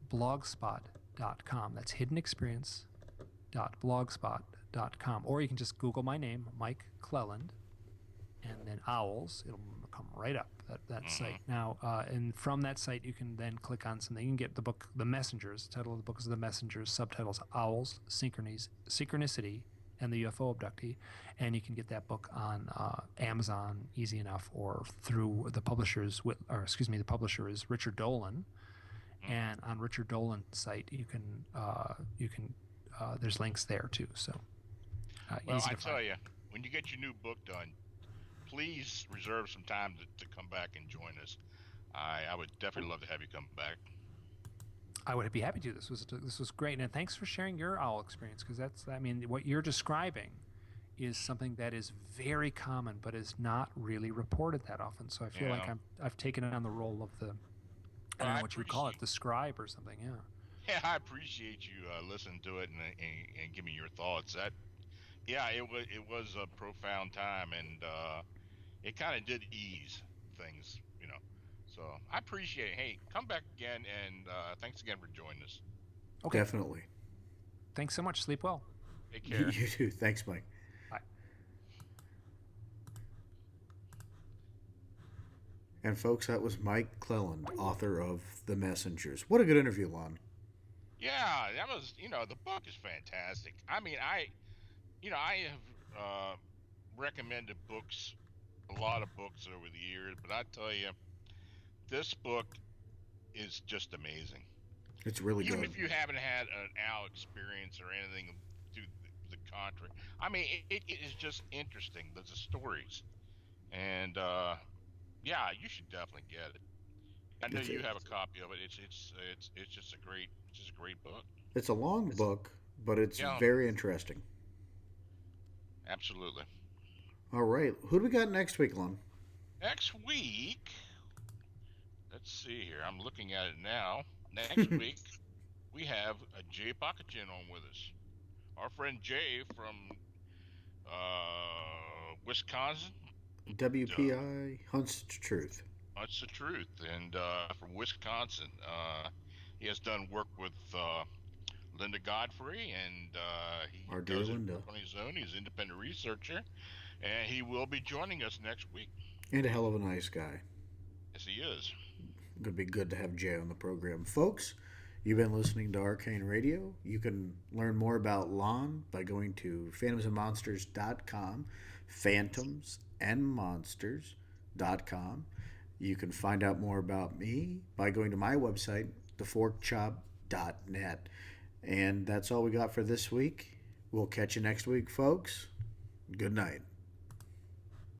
.blogspot.com. That's hiddenexperience.blogspot.com. Or you can just Google my name, Mike Clelland, and then owls. It'll come right up, that site. Now, and from that site, you can then click on something. You can get the book, The Messengers. The title of the book is The Messengers. Subtitles, Owls, Synchronicity, and the UFO Abductee. And you can get that book on Amazon, easy enough, or through the publishers. The publisher is Richard Dolan. And on Richard Dolan's site, you can there's links there too. So, well, I tell you, when you get your new book done, please reserve some time to come back and join us. I would definitely love to have you come back. I would be happy to. This was great, and thanks for sharing your owl experience, because what you're describing is something that is very common, but is not really reported that often. So I feel like I've taken on the role of the, I don't know what you would call it, the scribe or something. Yeah. Yeah, I appreciate you listening to it and giving your thoughts. It was a profound time, and it kind of did ease things, So I appreciate it. Hey, come back again, and thanks again for joining us. Okay. Definitely. Thanks so much. Sleep well. Take care. You too. Thanks, Mike. Bye. And folks, that was Mike Clelland, author of The Messengers. What a good interview, Lon. Yeah, that was, the book is fantastic. I mean, I have recommended a lot of books over the years, but I tell you, this book is just amazing. It's really Even good. if you haven't had an owl experience or anything to the contrary, I mean, it is just interesting. There's the stories, and yeah, you should definitely get it. I know It's you have a copy of it. It's just a great book. it's a long It's book, but it's yeah, very interesting. absolutely. All right, who do we got next week, Lon? Next week, let's see here. I'm looking at it now. Next week we have a Jay Pocketchin on with us. Our friend Jay from Wisconsin. Uh, WPI Hunts Truth. that's the truth. And from Wisconsin, he has done work with Linda Godfrey, and he Our dear does his work Linda. on his own. He's an independent researcher, and he will be joining us next week. And a hell of a nice guy. Yes, he is. Going to be good to have Jay on the program. Folks, you've been listening to Arcane Radio. You can learn more about Lon by going to phantomsandmonsters.com, phantomsandmonsters.com. You can find out more about me by going to my website, theforkchop.net. And that's all we got for this week. We'll catch you next week, folks. Good night.